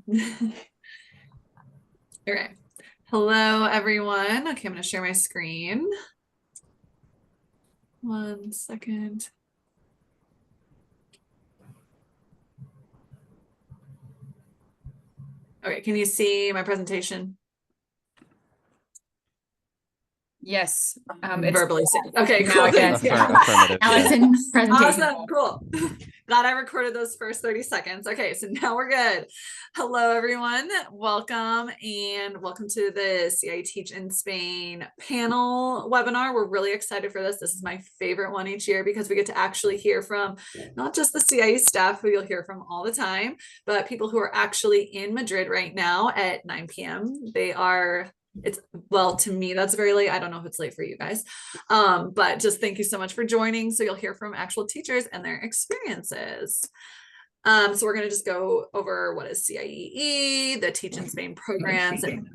Okay. Hello, everyone. Okay, I'm going to share my screen. 1 second. Okay, can you see my presentation? Yes. Verbally. Okay, now cool. I can Affirmative. Allison's presentation. Awesome, cool. Glad I recorded those first 30 seconds. Okay, so now we're good. Hello, everyone. Welcome to the CIEE Teach in Spain panel webinar. We're really excited for this. This is my favorite one each year because we get to actually hear from not just the CIEE staff who you'll hear from all the time, but people who are actually in Madrid right now at 9 p.m. Well, to me, that's very late. I don't know if it's late for you guys. But just thank you so much for joining. So you'll hear from actual teachers and their experiences. So we're going to just go over what is CIEE, the Teach in Spain programs, and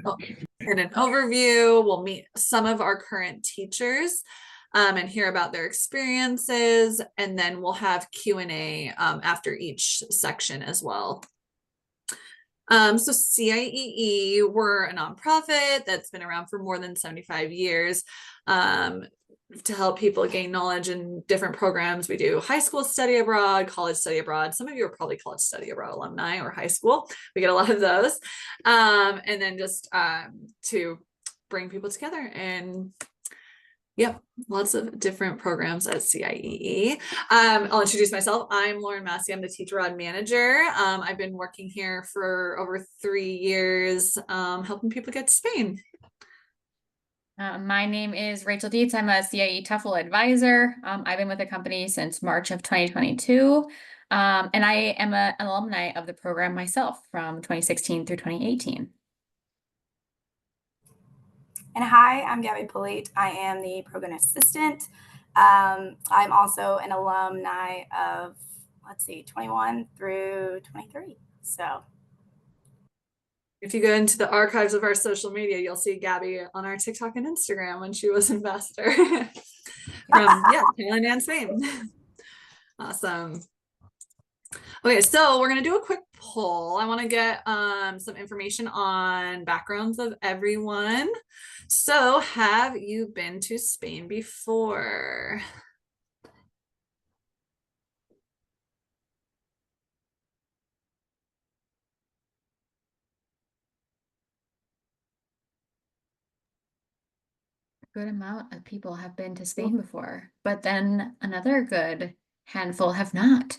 an overview. We'll meet some of our current teachers and hear about their experiences. And then we'll have Q&A after each section as well. So CIEE, we're a nonprofit that's been around for more than 75 years to help people gain knowledge in different programs. We do high school study abroad, college study abroad. Some of you are probably college study abroad alumni or high school. We get a lot of those. And then just to bring people together and yep, lots of different programs at CIEE. I'll introduce myself. I'm Lauren Massey. I'm the Teacher Rod Manager. I've been working here for over 3 years, helping people get to Spain. My name is Rachel Dietz. I'm a CIEE TEFL advisor. I've been with the company since March of 2022. And I am an alumni of the program myself from 2016 through 2018. And hi, I'm Gabby Polite. I am the program assistant. I'm also an alumni of, 21 through 23. So if you go into the archives of our social media, you'll see Gabby on our TikTok and Instagram when she was ambassador from Thailand and Spain. Awesome. Okay, so we're going to do a quick poll. I want to get some information on backgrounds of everyone. So have you been to Spain before? A good amount of people have been to Spain before, but then another good handful have not.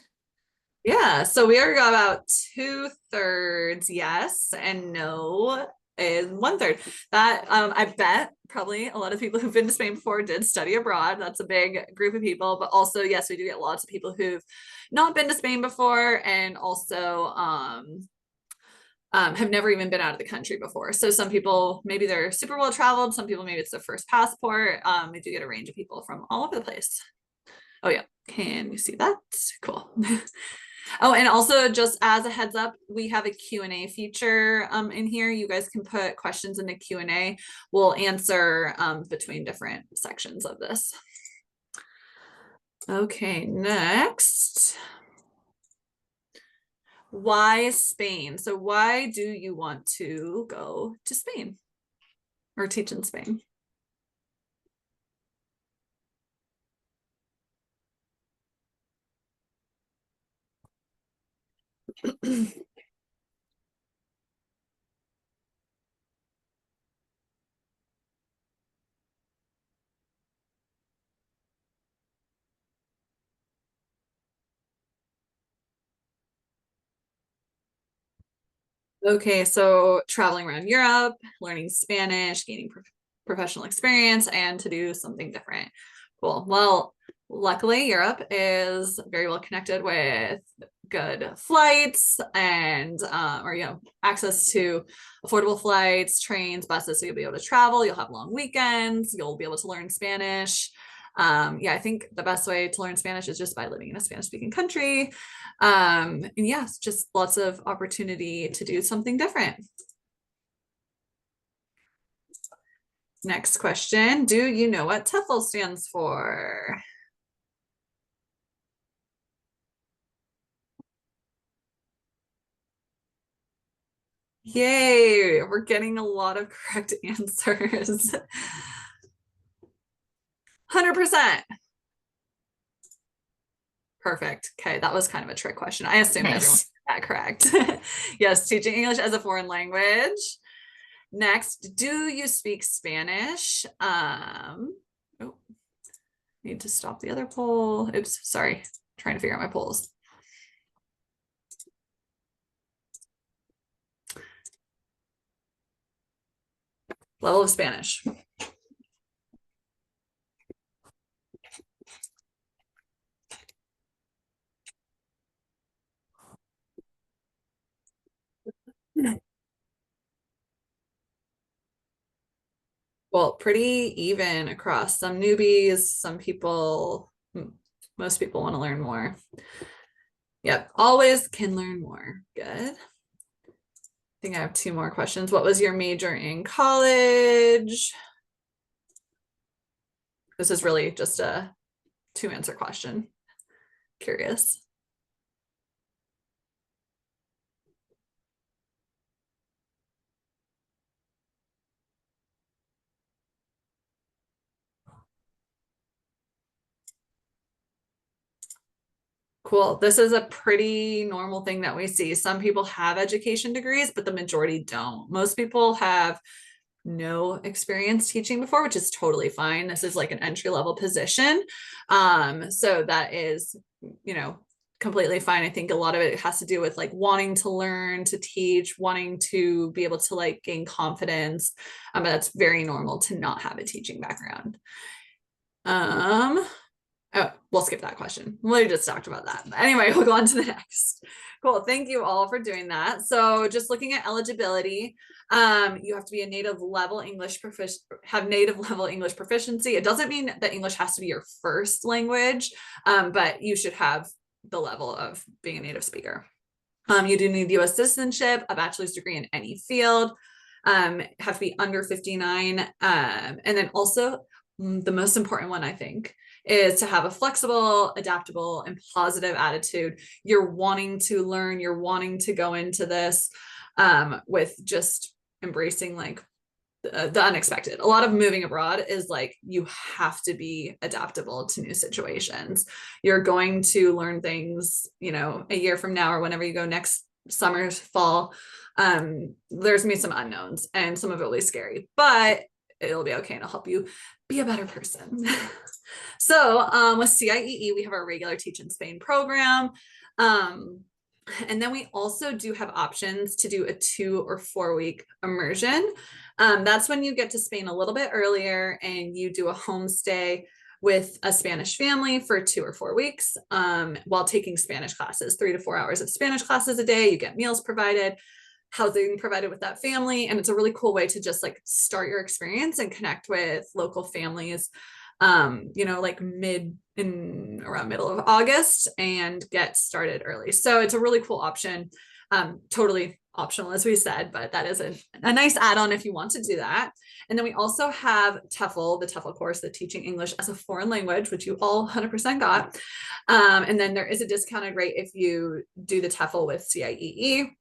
Yeah, so we are about 2/3 yes and no is 1/3. That I bet probably a lot of people who've been to Spain before did study abroad. That's a big group of people, but also yes, we do get lots of people who've not been to Spain before and also have never even been out of the country before. So some people, maybe they're super well traveled. Some people, maybe it's their first passport. We do get a range of people from all over the place. Oh yeah, can you see that? Cool. Oh, and also just as a heads up, we have a Q&A feature in here. You guys can put questions in the Q&A. We'll answer between different sections of this. Okay, next. Why Spain? So why do you want to go to Spain or teach in Spain? Okay, so traveling around Europe, learning Spanish, gaining professional experience, and to do something different. Cool. Well, luckily Europe is very well connected with good flights and access to affordable flights, trains, buses, so you'll be able to travel, you'll have long weekends, you'll be able to learn Spanish. I think the best way to learn Spanish is just by living in a Spanish speaking country. And yes, just lots of opportunity to do something different. Next question, do you know what TEFL stands for? Yay, we're getting a lot of correct answers. 100%. Perfect. Okay, that was kind of a trick question. I assumed everyone got that correct. Yes, teaching English as a foreign language. Next, do you speak Spanish? Oh, need to stop the other poll. Oops, sorry. Trying to figure out my polls. Level of Spanish. Well, pretty even across some newbies, some people, most people want to learn more. Yep, always can learn more. Good. I think I have 2 more questions. What was your major in college? This is really just a 2-answer question. Curious. Cool. This is a pretty normal thing that we see. Some people have education degrees, but the majority don't. Most people have no experience teaching before, which is totally fine. This is like an entry-level position. So that is, completely fine. I think a lot of it has to do with like wanting to learn to teach, wanting to be able to like gain confidence. But that's very normal to not have a teaching background. Oh, we'll skip that question. We just talked about that. But anyway, we'll go on to the next. Cool. Thank you all for doing that. So just looking at eligibility, you have to be a native level English have native level English proficiency. It doesn't mean that English has to be your first language, but you should have the level of being a native speaker. You do need US citizenship, a bachelor's degree in any field, have to be under 59. And then also the most important one, I think, is to have a flexible, adaptable, and positive attitude. You're wanting to learn, you're wanting to go into this with just embracing like the unexpected. A lot of moving abroad is like you have to be adaptable to new situations. You're going to learn things, a year from now or whenever you go next summer, fall. There's gonna be some unknowns and some of it will be scary, but it'll be okay and it'll help you be a better person. So with CIEE, we have our regular Teach in Spain program. And then we also do have options to do a 2 or 4 week immersion. That's when you get to Spain a little bit earlier and you do a homestay with a Spanish family for 2 or 4 weeks while taking Spanish classes, 3 to 4 hours of Spanish classes a day. You get meals provided, housing provided with that family. And it's a really cool way to just like start your experience and connect with local families, like around middle of August and get started early. So it's a really cool option. Totally optional, as we said, but that is a nice add-on if you want to do that. And then we also have TEFL, the TEFL course, the Teaching English as a Foreign Language, which you all 100% got. And then there is a discounted rate if you do the TEFL with CIEE.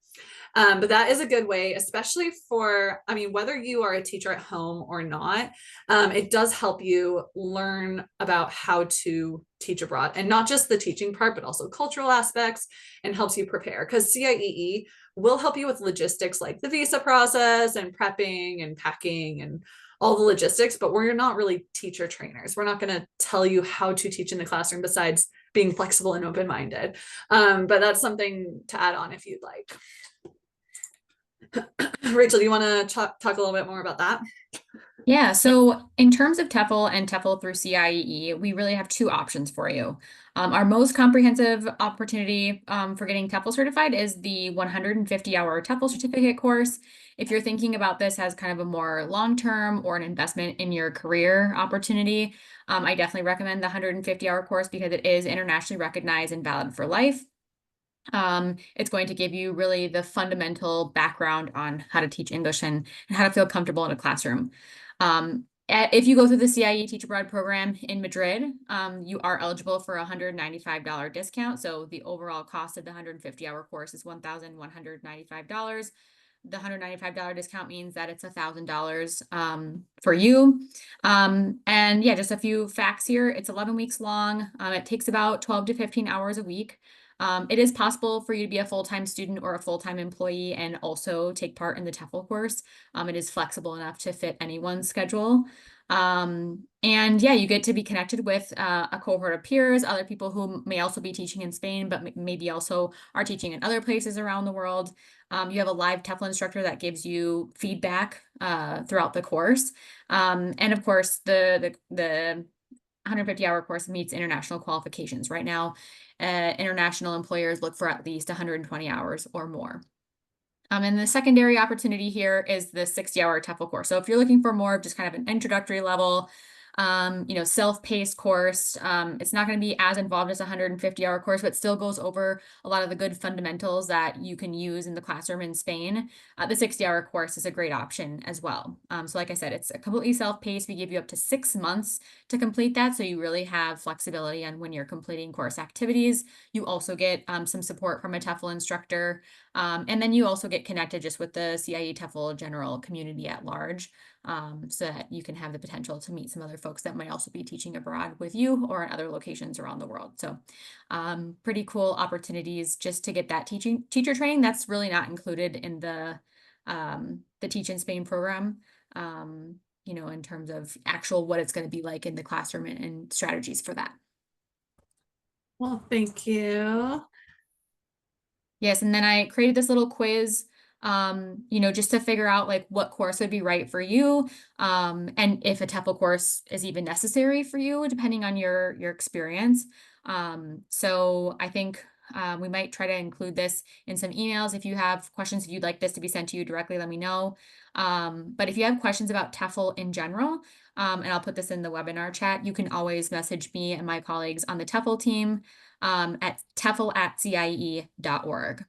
But that is a good way, especially for, whether you are a teacher at home or not, it does help you learn about how to teach abroad, and not just the teaching part, but also cultural aspects, and helps you prepare, because CIEE will help you with logistics like the visa process and prepping and packing and all the logistics, but we're not really teacher trainers. We're not going to tell you how to teach in the classroom besides being flexible and open-minded. But that's something to add on if you'd like. Rachel, do you want to talk a little bit more about that? Yeah, so in terms of TEFL and TEFL through CIEE, we really have 2 options for you. Our most comprehensive opportunity for getting TEFL certified is the 150-hour TEFL certificate course. If you're thinking about this as kind of a more long-term or an investment in your career opportunity, I definitely recommend the 150-hour course because it is internationally recognized and valid for life. It's going to give you really the fundamental background on how to teach English and how to feel comfortable in a classroom. If you go through the CIEE Teach Abroad program in Madrid, you are eligible for a $195 discount. So the overall cost of the 150-hour course is $1,195. the $195 discount means that it's $1,000 for you. And yeah, just a few facts here. It's 11 weeks long. It takes about 12 to 15 hours a week. It is possible for you to be a full-time student or a full-time employee and also take part in the TEFL course. It is flexible enough to fit anyone's schedule. And yeah, you get to be connected with a cohort of peers, other people who may also be teaching in Spain, but maybe also are teaching in other places around the world. You have a live TEFL instructor that gives you feedback throughout the course. And of course, the 150-hour course meets international qualifications. Right now, international employers look for at least 120 hours or more. And the secondary opportunity here is the 60-hour TEFL course. So if you're looking for more of just kind of an introductory level, self-paced course, it's not going to be as involved as a 150-hour course, but still goes over a lot of the good fundamentals that you can use in the classroom in Spain. The 60-hour course is a great option as well. So like I said, it's completely self-paced. We give you up to 6 months to complete that. So you really have flexibility on when you're completing course activities. You also get some support from a TEFL instructor. And then you also get connected just with the CIEE TEFL general community at large, so that you can have the potential to meet some other folks that might also be teaching abroad with you or in other locations around the world. So pretty cool opportunities just to get that teacher training. That's really not included in the Teach in Spain program, in terms of actual what it's going to be like in the classroom and strategies for that. Well, thank you. Yes, and then I created this little quiz, just to figure out like what course would be right for you, and if a TEFL course is even necessary for you, depending on your experience. So I think we might try to include this in some emails. If you have questions, if you'd like this to be sent to you directly, let me know. But if you have questions about TEFL in general, and I'll put this in the webinar chat, you can always message me and my colleagues on the TEFL team at tefl@ciee.org.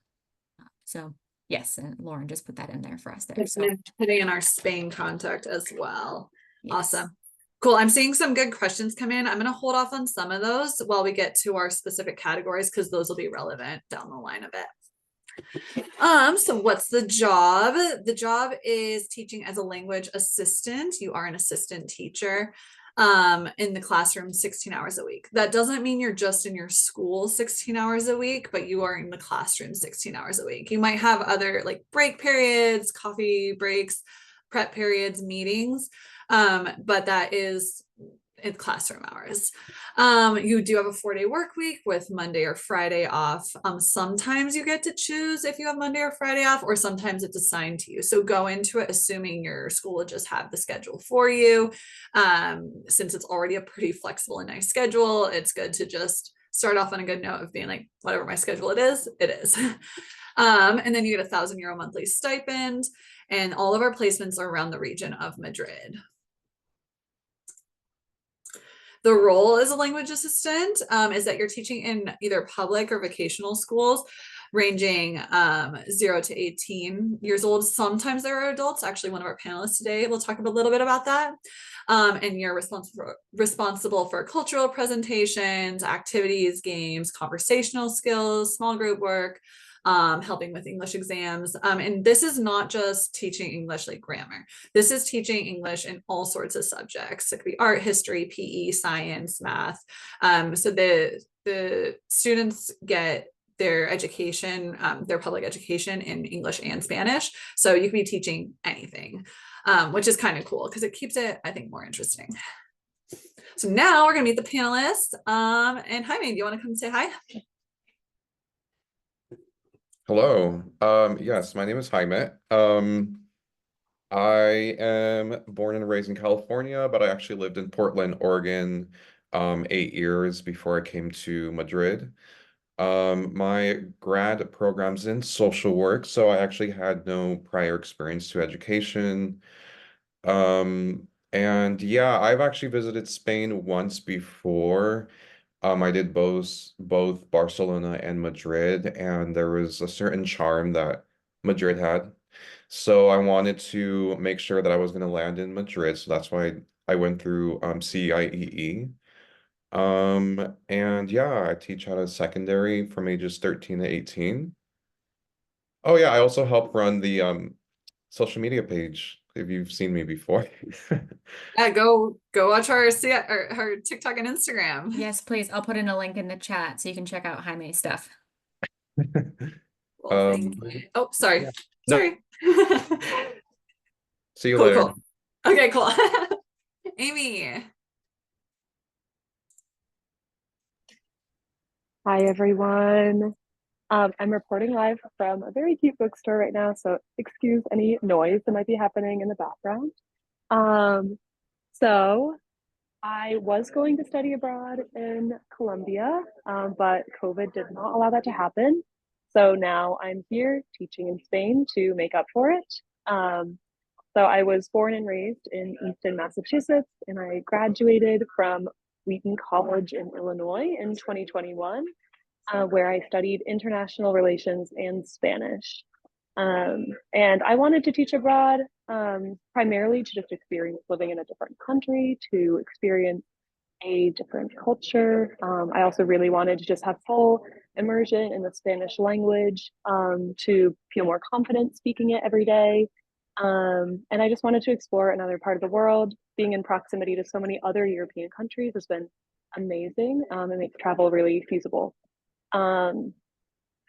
So yes, and Lauren just put that in there for us there. So putting in our Spain contact as well. yes. Awesome. Cool. I'm seeing some good questions come in. I'm going to hold off on some of those while we get to our specific categories, because those will be relevant down the line a bit. So what's the job? The job is teaching as a language assistant. You are an assistant teacher in the classroom 16 hours a week. That doesn't mean you're just in your school 16 hours a week, but you are in the classroom 16 hours a week. You might have other like break periods, coffee breaks, prep periods, meetings, but that is in classroom hours. You do have a 4-day work week with Monday or Friday off. Sometimes you get to choose if you have Monday or Friday off, or sometimes it's assigned to you. So go into it assuming your school will just have the schedule for you. Since it's already a pretty flexible and nice schedule, it's good to just start off on a good note of being like, whatever my schedule it is, it is. And then you get €1,000 monthly stipend, and all of our placements are around the region of Madrid. The role as a language assistant is that you're teaching in either public or vocational schools ranging 0 to 18 years old. Sometimes there are adults. Actually, one of our panelists today will talk a little bit about that. And you're responsible for cultural presentations, activities, games, conversational skills, small group work, helping with English exams. And this is not just teaching English like grammar. This is teaching English in all sorts of subjects. It could be art, history, PE, science, math. So the students get their education, their public education in English and Spanish. So you can be teaching anything, which is kind of cool because it keeps it, I think, more interesting. So now we're gonna meet the panelists. And Jaime, do you want to come and say hi? Hello. Yes, my name is Jaime. I am born and raised in California, but I actually lived in Portland, Oregon, 8 years before I came to Madrid. My grad program's in social work, so I actually had no prior experience to education. And yeah, I've actually visited Spain once before. I did both Barcelona and Madrid, and there was a certain charm that Madrid had. So I wanted to make sure that I was going to land in Madrid, so that's why I went through CIEE. And yeah, I teach at a secondary from ages 13 to 18. Oh yeah, I also help run the social media page if you've seen me before. Yeah, go watch our TikTok and Instagram. Yes, please. I'll put in a link in the chat so you can check out Jaime's stuff. Well, thank you. Oh, sorry. Yeah. No, Sorry. see you Cool, later. cool. Okay, cool. Amy. Hi, everyone. I'm reporting live from a very cute bookstore right now, so excuse any noise that might be happening in the background. So I was going to study abroad in Colombia, but COVID did not allow that to happen. So now I'm here teaching in Spain to make up for it. So I was born and raised in Easton, Massachusetts, and I graduated from Wheaton College in Illinois in 2021. Where I studied international relations and Spanish. And I wanted to teach abroad, primarily to just experience living in a different country, to experience a different culture. I also really wanted to just have full immersion in the Spanish language, to feel more confident speaking it every day. And I just wanted to explore another part of the world. Being in proximity to so many other European countries has been amazing. It makes travel really feasible. Um,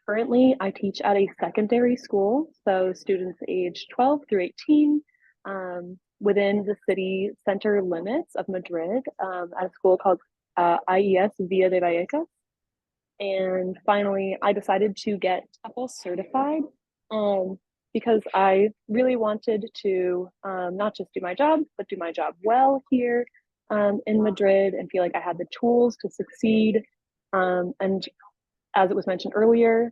Currently, I teach at a secondary school, so students age 12 through 18, within the city center limits of Madrid, at a school called IES Villa de Vallecas. And finally, I decided to get TEFL certified, because I really wanted to, not just do my job, but do my job well here, in Madrid, and feel like I had the tools to succeed. And as it was mentioned earlier,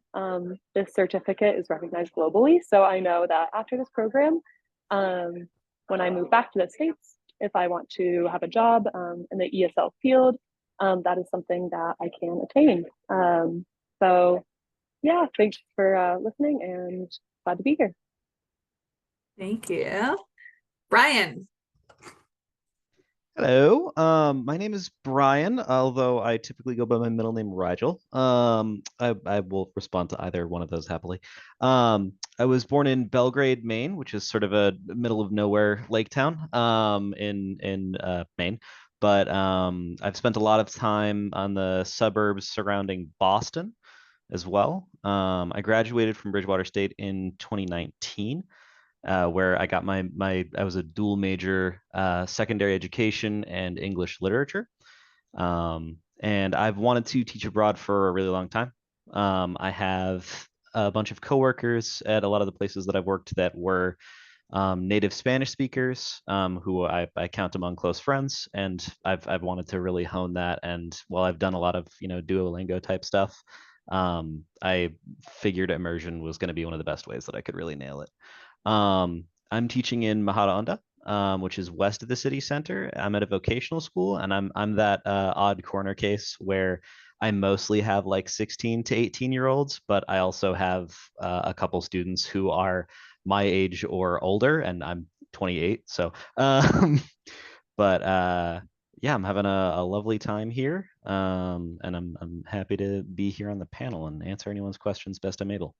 this certificate is recognized globally. So I know that after this program, when I move back to the States, if I want to have a job in the ESL field, that is something that I can attain. So yeah, thanks for listening, and glad to be here. Thank you. Brian. Hello, my name is Brian, although I typically go by my middle name, Rigel. I will respond to either one of those happily. I was born in Belgrade, Maine, which is sort of a middle of nowhere lake town, in Maine. But I've spent a lot of time on the suburbs surrounding Boston as well. I graduated from Bridgewater State in 2019. Where I got I was a dual major, secondary education and English literature. And I've wanted to teach abroad for a really long time. I have a bunch of coworkers at a lot of the places that I've worked that were native Spanish speakers, who I count among close friends, and I've wanted to really hone that. And while I've done a lot of Duolingo type stuff, I figured immersion was going to be one of the best ways that I could really nail it. I'm teaching in Majadahonda, which is west of the city center. I'm at a vocational school, and I'm that odd corner case where I mostly have like 16 to 18-year-olds, but I also have a couple students who are my age or older, and I'm 28. So, but yeah, I'm having a lovely time here, and I'm happy to be here on the panel and answer anyone's questions best I'm able.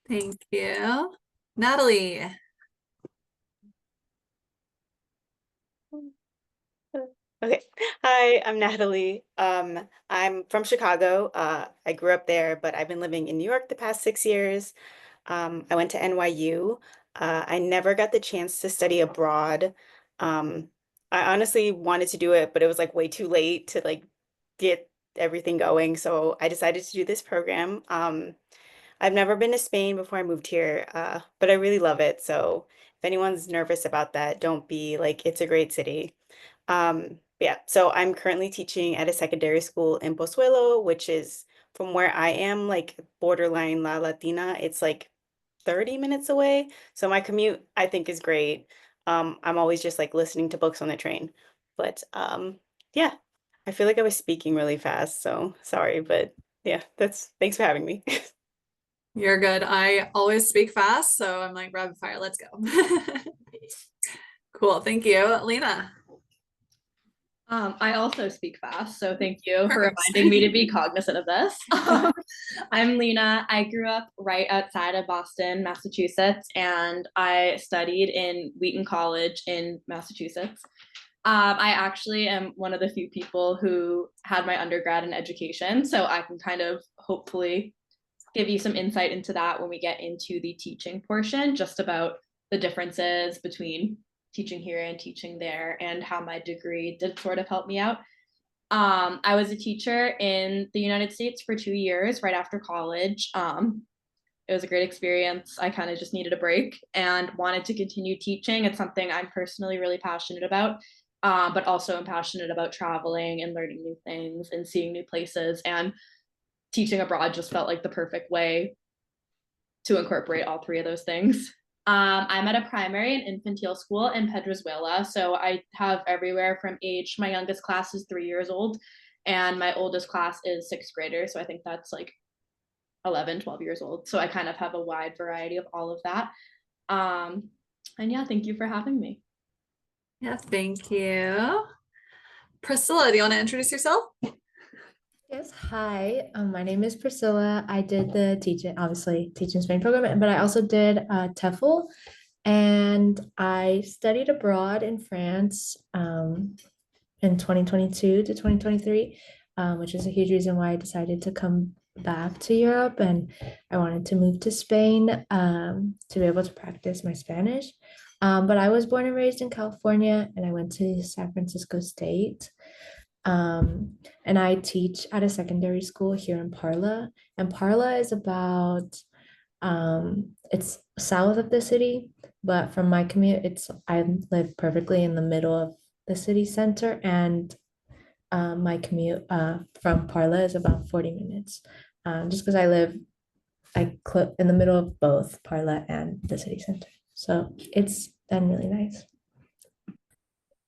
Thank you. Natalie. Okay. Hi, I'm Natalie. I'm from Chicago. I grew up there, but I've been living in New York the past 6 years. I went to NYU. I never got the chance to study abroad. I honestly wanted to do it, but it was like way too late to like get everything going. So I decided to do this program. I've never been to Spain before I moved here, but I really love it. So if anyone's nervous about that, don't be like, it's a great city. Yeah, so I'm currently teaching at a secondary school in Pozuelo, which is from where I am, like borderline La Latina. It's like 30 minutes away. So my commute, I think, is great. I'm always just like listening to books on the train. But yeah, I feel like I was speaking really fast, so sorry, but yeah, thanks for having me. You're good. I always speak fast, so I'm like rapid fire. Let's go. Cool. Thank you, Lena. I also speak fast, so thank you for Perfect. reminding me to be cognizant of this. I'm Lena. I grew up right outside of Boston, Massachusetts, and I studied in Wheaton College in Massachusetts. I actually am one of the few people who had my undergrad in education, so I can kind of hopefully give you some insight into that when we get into the teaching portion, just about the differences between teaching here and teaching there and how my degree did sort of help me out. I was a teacher in the United States for 2 years right after college. It was a great experience. I kind of just needed a break and wanted to continue teaching. It's something I'm personally really passionate about, but also I'm passionate about traveling and learning new things and seeing new places. And teaching abroad just felt like the perfect way to incorporate all three of those things. I'm at a primary and infantile school in Pedrozuela. So I have everywhere from age, my youngest class is 3 years old, and my oldest class is sixth graders. So I think that's like 11, 12 years old. So I kind of have a wide variety of all of that. And yeah, thank you for having me. Yeah, thank you. Priscilla, do you want to introduce yourself? Yes, hi. My name is Priscilla. I did the teaching Spain program, but I also did TEFL, and I studied abroad in France in 2022 to 2023, which is a huge reason why I decided to come back to Europe, and I wanted to move to Spain to be able to practice my Spanish. But I was born and raised in California, and I went to San Francisco State. And I teach at a secondary school here in Parla. And Parla is about it's south of the city, but from my commute, I live perfectly in the middle of the city center, and my commute from Parla is about 40 minutes. Just because I clip in the middle of both Parla and the city center. So it's been really nice.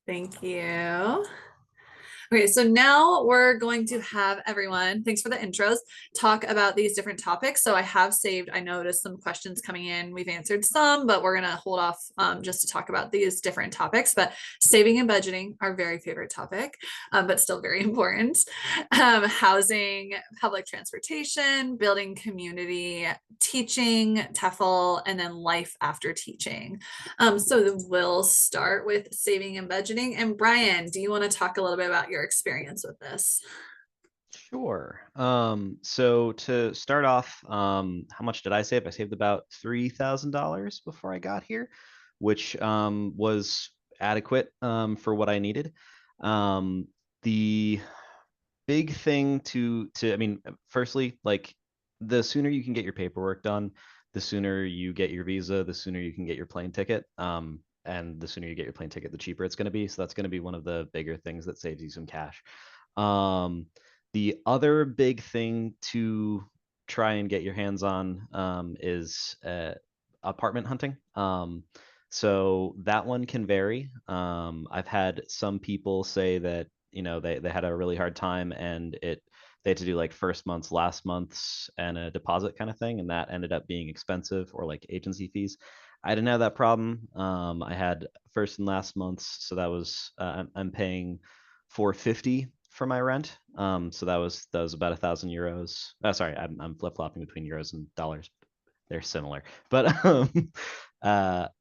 Thank you. Okay, so now we're going to have everyone, thanks for the intros, talk about these different topics. So I have saved, I noticed some questions coming in. We've answered some, but we're going to hold off just to talk about these different topics. But saving and budgeting, our very favorite topic, but still very important. Housing, public transportation, building community, teaching, TEFL, and then life after teaching. So we'll start with saving and budgeting. And Brian, do you want to talk a little bit about your experience with this? Sure. So to start off, how much did I save? I saved about $3,000 before I got here, which was adequate for what I needed. The big thing I mean, firstly, like the sooner you can get your paperwork done, the sooner you get your visa, the sooner you can get your plane ticket. And the sooner you get your plane ticket, the cheaper it's going to be. So that's going to be one of the bigger things that saves you some cash. The other big thing to try and get your hands on is apartment hunting. So that one can vary. I've had some people say that, you know, they had a really hard time and they had to do like first month's, last month's, and a deposit kind of thing, and that ended up being expensive, or like agency fees. I didn't have that problem. I had first and last months, so that was I'm paying $450 for my rent. So that was about €1,000. Sorry, I'm flip flopping between euros and dollars. They're similar, but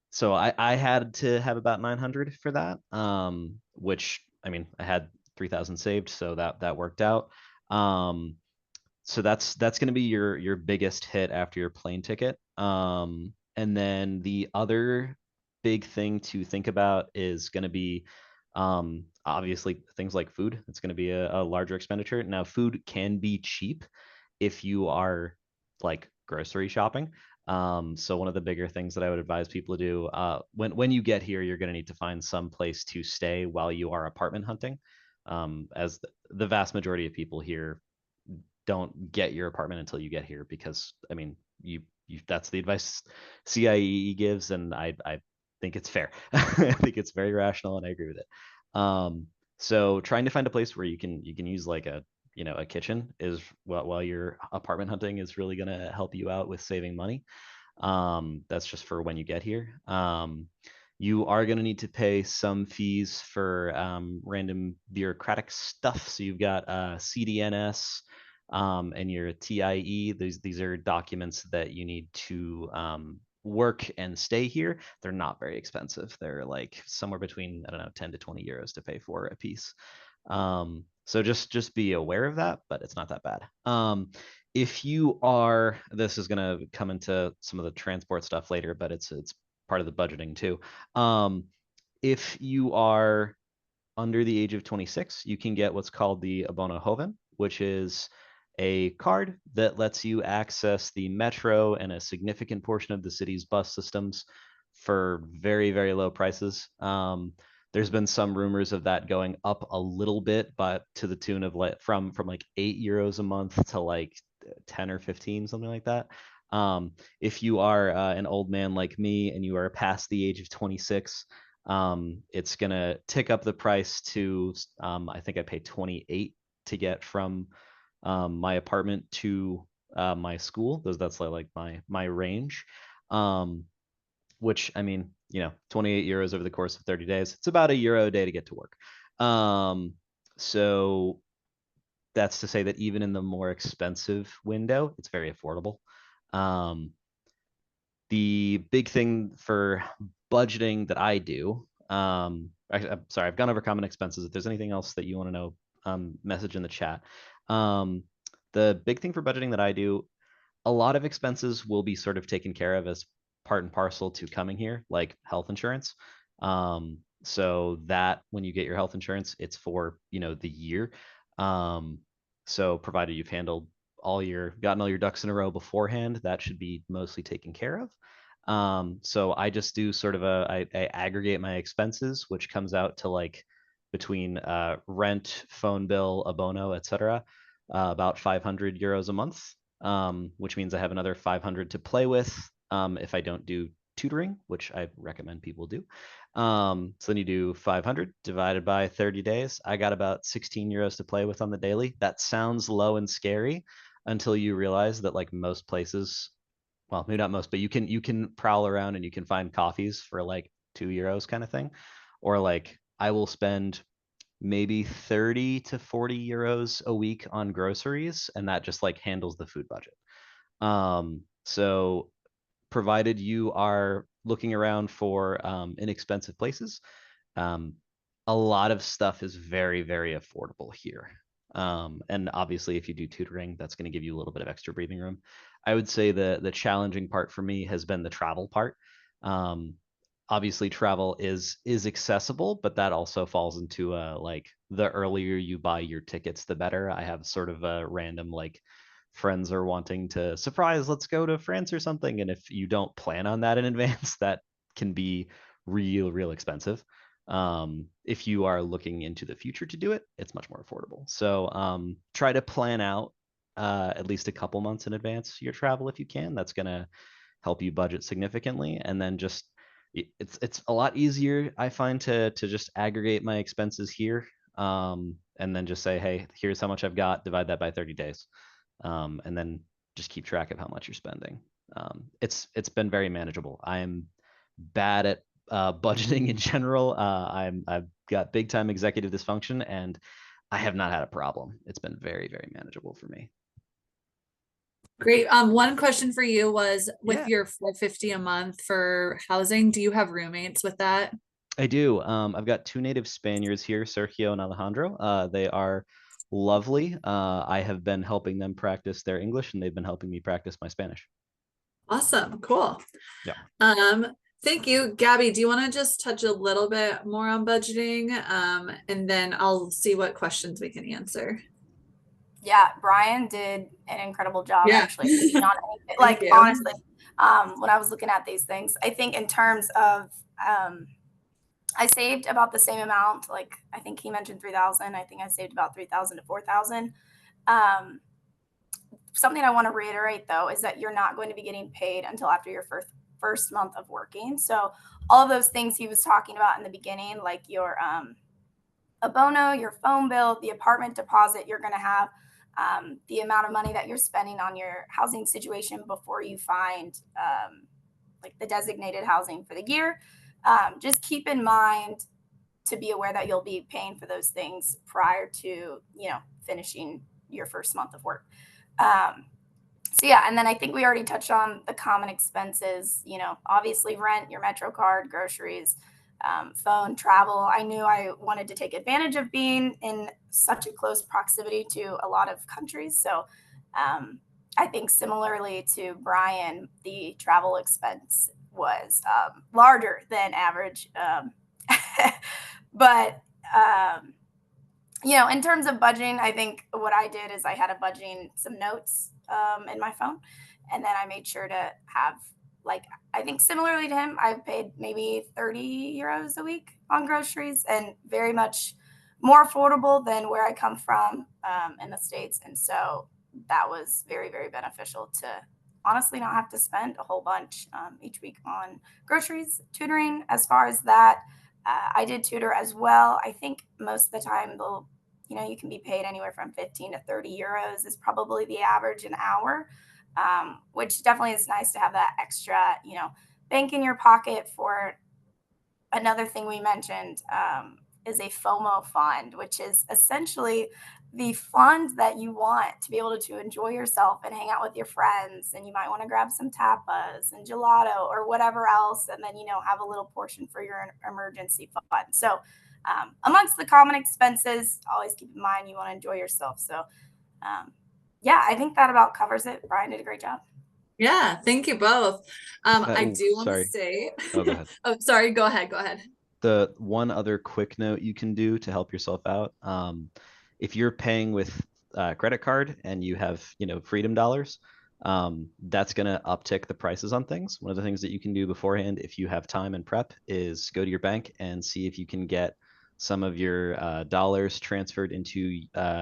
so I had to have about 900 for that. Which, I mean, I had 3,000 saved, so that worked out. So that's going to be your biggest hit after your plane ticket. And then the other big thing to think about is going to be obviously things like food. It's going to be a larger expenditure. Now, food can be cheap if you are like grocery shopping. So one of the bigger things that I would advise people to do when you get here, you're going to need to find some place to stay while you are apartment hunting. As the vast majority of people here don't get your apartment until you get here, because I mean, you that's the advice CIEE gives, and I think it's fair. I think it's very rational, and I agree with it. So trying to find a place where you can use like a kitchen is, while you're apartment hunting, is really going to help you out with saving money. That's just for when you get here. You are going to need to pay some fees for random bureaucratic stuff. So you've got CDNS and your TIE. These are documents that you need to work and stay here. They're not very expensive. They're like somewhere between, I don't know, 10 to 20 euros to pay for a piece. So just be aware of that, but it's not that bad. If you are, this is going to come into some of the transport stuff later, but it's part of the budgeting too. If you are under the age of 26, you can get what's called the Abono Joven, which is a card that lets you access the metro and a significant portion of the city's bus systems for very, very low prices. There's been some rumors of that going up a little bit, but to the tune of like from like €8 a month to like 10 or 15, something like that. If you are an old man like me and you are past the age of 26, it's gonna tick up the price to I think I paid 28 to get from my apartment to my school. That's like my range. Which I mean, 28 euros over the course of 30 days. It's about €1 a day to get to work. So that's to say that even in the more expensive window, it's very affordable. The big thing for budgeting that I do, I'm sorry, I've gone over common expenses. If there's anything else that you want to know, message in the chat. The big thing for budgeting that I do, a lot of expenses will be sort of taken care of as part and parcel to coming here, like health insurance. So that when you get your health insurance, it's for, the year. So provided you've gotten all your ducks in a row beforehand, that should be mostly taken care of. So I just do sort of I aggregate my expenses, which comes out to like between rent, phone bill, abono, etc., about €500 a month, which means I have another 500 to play with if I don't do tutoring, which I recommend people do. So then you do 500 divided by 30 days. I got about €16 to play with on the daily. That sounds low and scary until you realize that like most places, well, maybe not most, but you can prowl around and you can find coffees for like €2 kind of thing. Or like I will spend maybe 30 to 40 euros a week on groceries, and that just like handles the food budget. So provided you are looking around for inexpensive places, a lot of stuff is very, very affordable here. And obviously, if you do tutoring, that's going to give you a little bit of extra breathing room. I would say the challenging part for me has been the travel part. Obviously, travel is accessible, but that also falls into like the earlier you buy your tickets, the better. I have sort of a random like friends are wanting to surprise, let's go to France or something, and if you don't plan on that in advance, that can be real expensive. If you are looking into the future to do it, it's much more affordable. So try to plan out at least a couple months in advance your travel if you can. That's going to help you budget significantly. And then just it's a lot easier, I find, to just aggregate my expenses here, and then just say, hey, here's how much I've got, divide that by 30 days, and then just keep track of how much you're spending. It's been very manageable. I'm bad at budgeting in general. I've got big time executive dysfunction, and I have not had a problem. It's been very, very manageable for me. Great. One question for you was with Yeah. your 450 a month for housing, do you have roommates with that? I do. I've got two native Spaniards here, Sergio and Alejandro. They are lovely. I have been helping them practice their English, and they've been helping me practice my Spanish. Awesome. Cool. Yeah. Thank you. Gabby, do you want to just touch a little bit more on budgeting? And then I'll see what questions we can answer. Yeah, Brian did an incredible job, Yeah. actually. Not anything, like, you. honestly, when I was looking at these things, I think in terms of, I saved about the same amount. Like, I think he mentioned 3,000. I think I saved about 3,000 to 4,000. Something I want to reiterate, though, is that you're not going to be getting paid until after your first month of working. So all of those things he was talking about in the beginning, like your abono, your phone bill, the apartment deposit, you're going to have the amount of money that you're spending on your housing situation before you find like the designated housing for the year. just keep in mind to be aware that you'll be paying for those things prior to, finishing your first month of work. So yeah, and then I think we already touched on the common expenses, obviously rent, your Metro card, groceries, phone, travel. I knew I wanted to take advantage of being in such a close proximity to a lot of countries. So I think similarly to Brian, the travel expense was larger than average. But in terms of budgeting, I think what I did is I had a budgeting, some notes in my phone, and then I made sure to have, like, I think similarly to him, I've paid maybe 30 euros a week on groceries, and very much more affordable than where I come from in the States. And so that was very, very beneficial to honestly not have to spend a whole bunch each week on groceries. Tutoring, as far as that, I did tutor as well. I think most of the time you can be paid anywhere from 15 to 30 euros is probably the average an hour, which definitely is nice to have that extra, bank in your pocket. For another thing we mentioned is a FOMO fund, which is essentially the fund that you want to be able to enjoy yourself and hang out with your friends. And you might want to grab some tapas and gelato or whatever else, and then, have a little portion for your emergency fund. So amongst the common expenses, always keep in mind you want to enjoy yourself. So yeah, I think that about covers it. Brian did a great job. Yeah, thank you both. I do want to sorry. say, Oh, go ahead. oh, sorry, go ahead. The one other quick note you can do to help yourself out, if you're paying with credit card and you have, freedom dollars, that's going to uptick the prices on things. One of the things that you can do beforehand, if you have time and prep, is go to your bank and see if you can get some of your dollars transferred into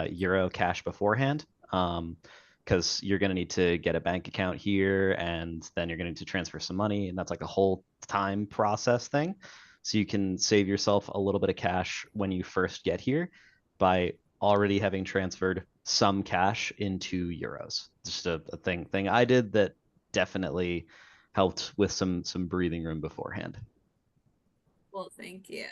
euro cash beforehand. Because you're going to need to get a bank account here, and then you're going to need to transfer some money, and that's like a whole time process thing. So you can save yourself a little bit of cash when you first get here by already having transferred some cash into euros. Just a thing I did that definitely helped with some breathing room beforehand. Well, thank you.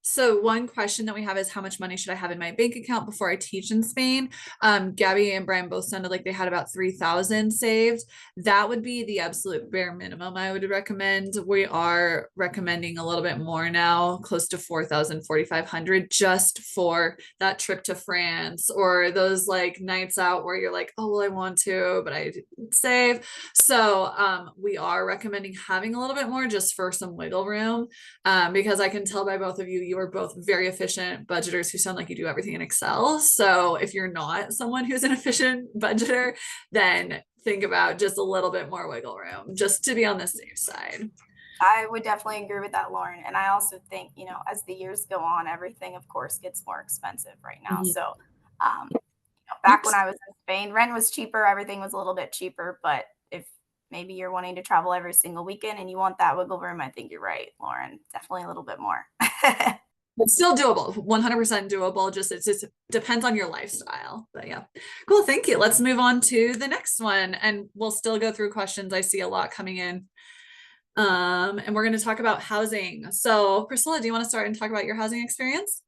So one question that we have is, how much money should I have in my bank account before I teach in Spain? Gabby and Brian both sounded like they had about 3,000 saved. That would be the absolute bare minimum I would recommend. We are recommending a little bit more now, close to 4,000, 4,500, just for that trip to France, or those like nights out where you're like, oh, well, I want to, but I didn't save. So we are recommending having a little bit more just for some wiggle room, because I can tell by both of you are both very efficient budgeters who sound like you do everything in Excel. So if you're not someone who's an efficient budgeter, then think about just a little bit more wiggle room, just to be on the safe side. I would definitely agree with that, Lauren. And I also think, as the years go on, everything, of course, gets more expensive right now. So back when I was in Spain, rent was cheaper, everything was a little bit cheaper. But if maybe you're wanting to travel every single weekend and you want that wiggle room, I think you're right, Lauren. Definitely a little bit more. It's still doable, 100% doable. It just depends on your lifestyle. But yeah, cool. Thank you. Let's move on to the next one, and we'll still go through questions. I see a lot coming in. And we're going to talk about housing. So Priscilla, do you want to start and talk about your housing experience?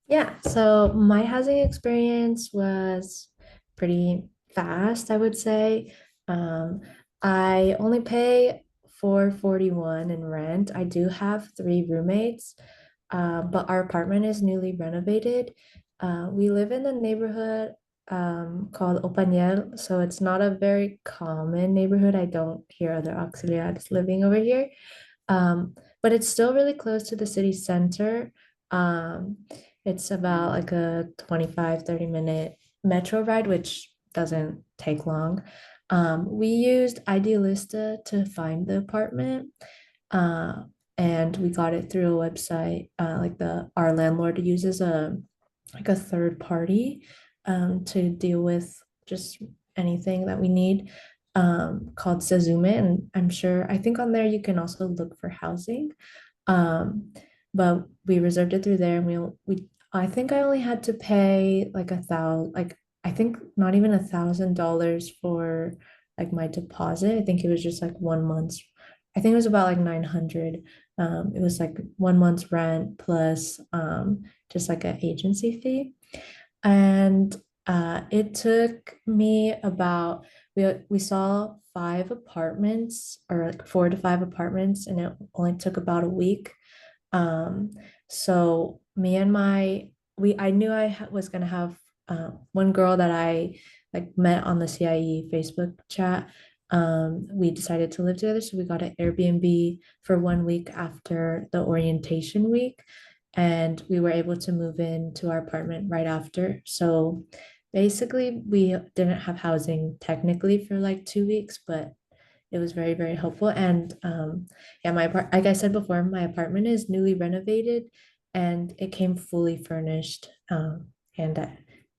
Yeah, so my housing experience was pretty fast, I would say. I only pay 441 in rent. I do have three roommates, but our apartment is newly renovated. We live in a neighborhood called Opaniel, so it's not a very common neighborhood. I don't hear other auxiliares living over here, but it's still really close to the city center. Um, it's about like a 25-30 minute metro ride, which doesn't take long. We used Idealista to find the apartment, uh, and we got it through a website. Our landlord uses a third party to deal with just anything that we need, called Sazume, and I think on there you can also look for housing. But we reserved it through there, and we I think I only had to pay like I think not even $1,000 for like my deposit. I think it was just like 1 month's I think it was about like 900. It was like 1 month's rent plus just like an agency fee. And it took me about we saw 5 apartments or like 4 to 5 apartments, and it only took about a week. Um, so me and my we I knew was gonna have one girl that I like met on the CIE Facebook chat. We decided to live together, so we got an Airbnb for 1 week after the orientation week, and we were able to move into our apartment right after. So basically, we didn't have housing technically for like 2 weeks, but it was very, very helpful. And yeah, like I said before, my apartment is newly renovated and it came fully furnished. And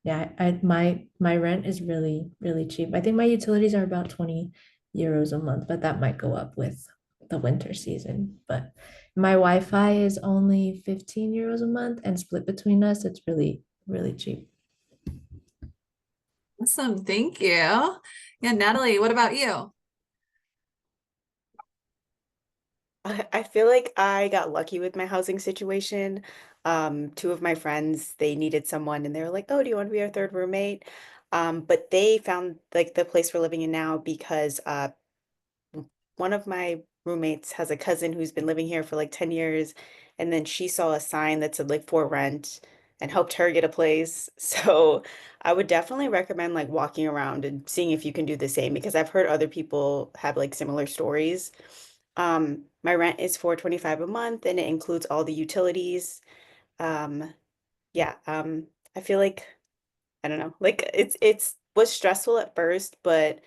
yeah, my rent is really, really cheap. I think my utilities are about 20 euros a month, but that might go up with the winter season. But my Wi-Fi is only 15 euros a month, and split between us, it's really, really cheap. Awesome. Thank you. Yeah, Natalie, what about you? I feel like I got lucky with my housing situation. Two of my friends, they needed someone and they were like, "Oh, do you want to be our third roommate?" But they found like the place we're living in now because one of my roommates has a cousin who's been living here for like 10 years, and then she saw a sign that said like for rent and helped her get a place. So I would definitely recommend like walking around and seeing if you can do the same because I've heard other people have like similar stories. My rent is 425 a month and it includes all the utilities. Um, yeah, I feel like I don't know. Like it's was stressful at first, but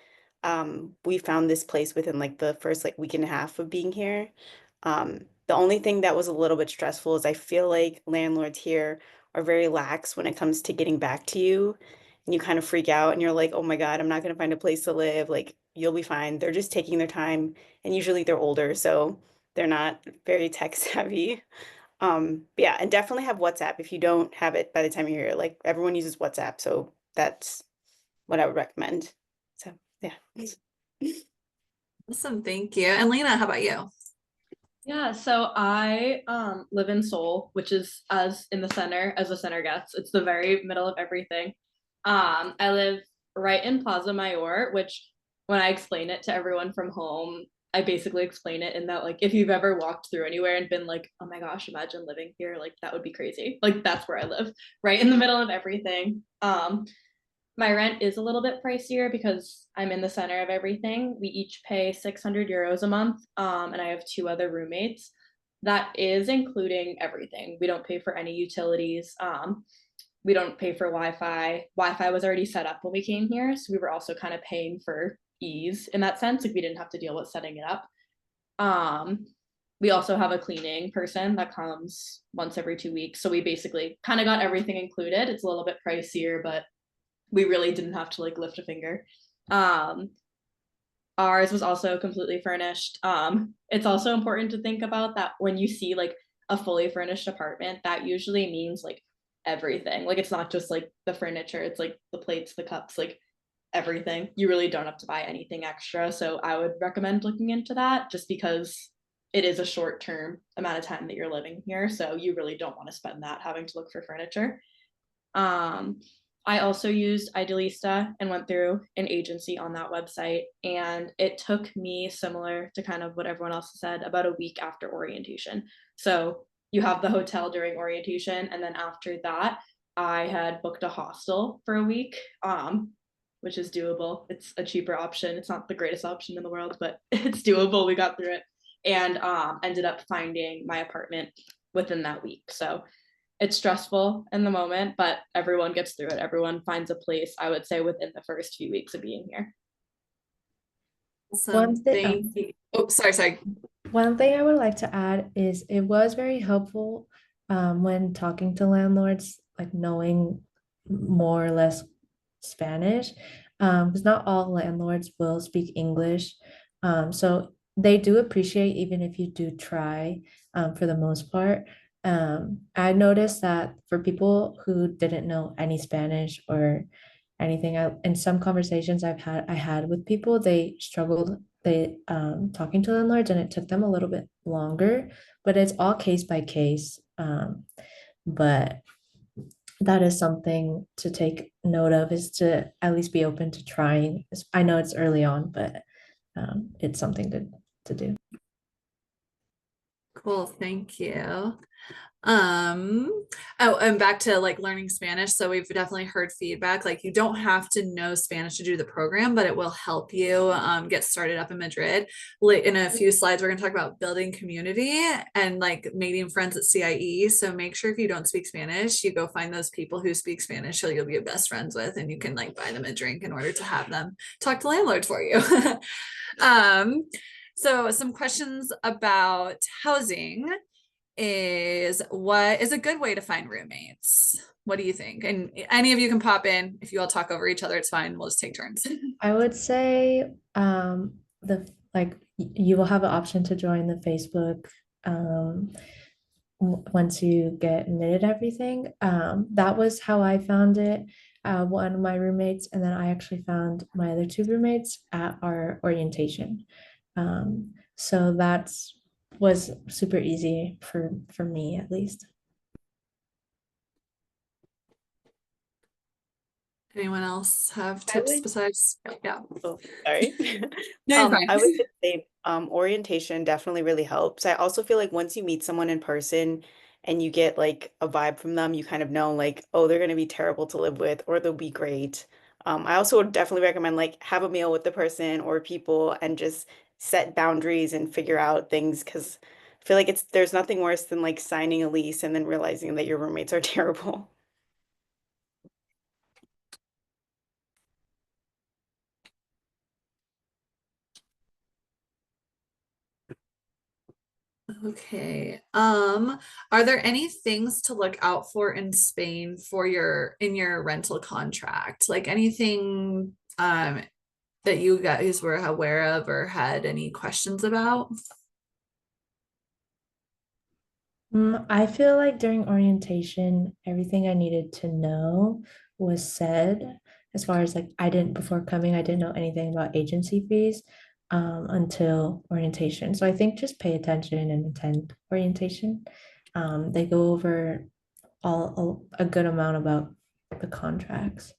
we found this place within like the first like week and a half of being here. The only thing that was a little bit stressful is I feel like landlords here are very lax when it comes to getting back to you, and you kind of freak out and you're like, "Oh my God, I'm not gonna find a place to live." Like you'll be fine. They're just taking their time, and usually they're older, so they're not very tech savvy. But yeah, and definitely have WhatsApp if you don't have it by the time you're here. Like everyone uses WhatsApp, so that's what I would recommend. So yeah. Awesome. Thank you. And Lena, how about you? Yeah, so I live in Seoul, which is as in the center as the center gets. It's the very middle of everything. I live right in Plaza Mayor, which when I explain it to everyone from home, I basically explain it in that like if you've ever walked through anywhere and been like, oh my gosh, imagine living here, like that would be crazy. Like that's where I live, right in the middle of everything. My rent is a little bit pricier because I'm in the center of everything. We each pay 600 euros a month, and I have two other roommates. That is including everything. We don't pay for any utilities. We don't pay for Wi-Fi. Wi-Fi was already set up when we came here, so we were also kind of paying for ease in that sense. Like we didn't have to deal with setting it up. Um, we also have a cleaning person that comes once every 2 weeks. So we basically kind of got everything included. It's a little bit pricier, but we really didn't have to like lift a finger. Um, Ours was also completely furnished. It's also important to think about that when you see like a fully furnished apartment, that usually means like everything. Like it's not just like the furniture, it's like the plates, the cups, like everything. You really don't have to buy anything extra. So I would recommend looking into that just because it is a short term amount of time that you're living here. So you really don't want to spend that having to look for furniture. Um, I also used Idealista and went through an agency on that website. And it took me, similar to kind of what everyone else said, about a week after orientation. So you have the hotel during orientation. And then after that, I had booked a hostel for a week, which is doable. It's a cheaper option. It's not the greatest option in the world, but it's doable. We got through it and ended up finding my apartment within that week. So it's stressful in the moment, but everyone gets through it. Everyone finds a place, I would say, within the first few weeks of being here. Awesome. One thing, Thank you. Oh, sorry. one thing I would like to add is it was very helpful when talking to landlords, like knowing more or less Spanish, because not all landlords will speak English. So they do appreciate even if you do try, for the most part. I noticed that for people who didn't know any Spanish or anything, in some conversations I had with people, they struggled they talking to landlords, and it took them a little bit longer, but it's all case by case. But that is something to take note of, is to at least be open to trying. I know it's early on, but it's something to do. Cool, thank you. Oh, and back to like learning Spanish. So we've definitely heard feedback, like you don't have to know Spanish to do the program, but it will help you get started up in Madrid. In a few slides, we're going to talk about building community and like meeting friends at CIEE. So make sure if you don't speak Spanish, you go find those people who speak Spanish who you'll be best friends with, and you can like buy them a drink in order to have them talk to landlords for you. So some questions about housing is, what is a good way to find roommates? What do you think? And any of you can pop in. If you all talk over each other, it's fine. We'll just take turns. I would say you will have an option to join the Facebook once you get admitted everything. That was how I found it. One of my roommates, and then I actually found my other two roommates at our orientation. So that's was super easy for me, at least. Anyone else have tips besides? Yeah. Oh, sorry. No, you're fine. I would just say orientation definitely really helps. I also feel like once you meet someone in person and you get like a vibe from them, you kind of know like, oh, they're gonna be terrible to live with or they'll be great. I also would definitely recommend like have a meal with the person or people and just set boundaries and figure out things, because I feel like there's nothing worse than like signing a lease and then realizing that your roommates are terrible. Okay. Are there any things to look out for in Spain for in your rental contract? Like anything that you guys were aware of or had any questions about? I feel like during orientation, everything I needed to know was said. As far as like, before coming, I didn't know anything about agency fees until orientation. So I think just pay attention and attend orientation. They go over a good amount about the contracts.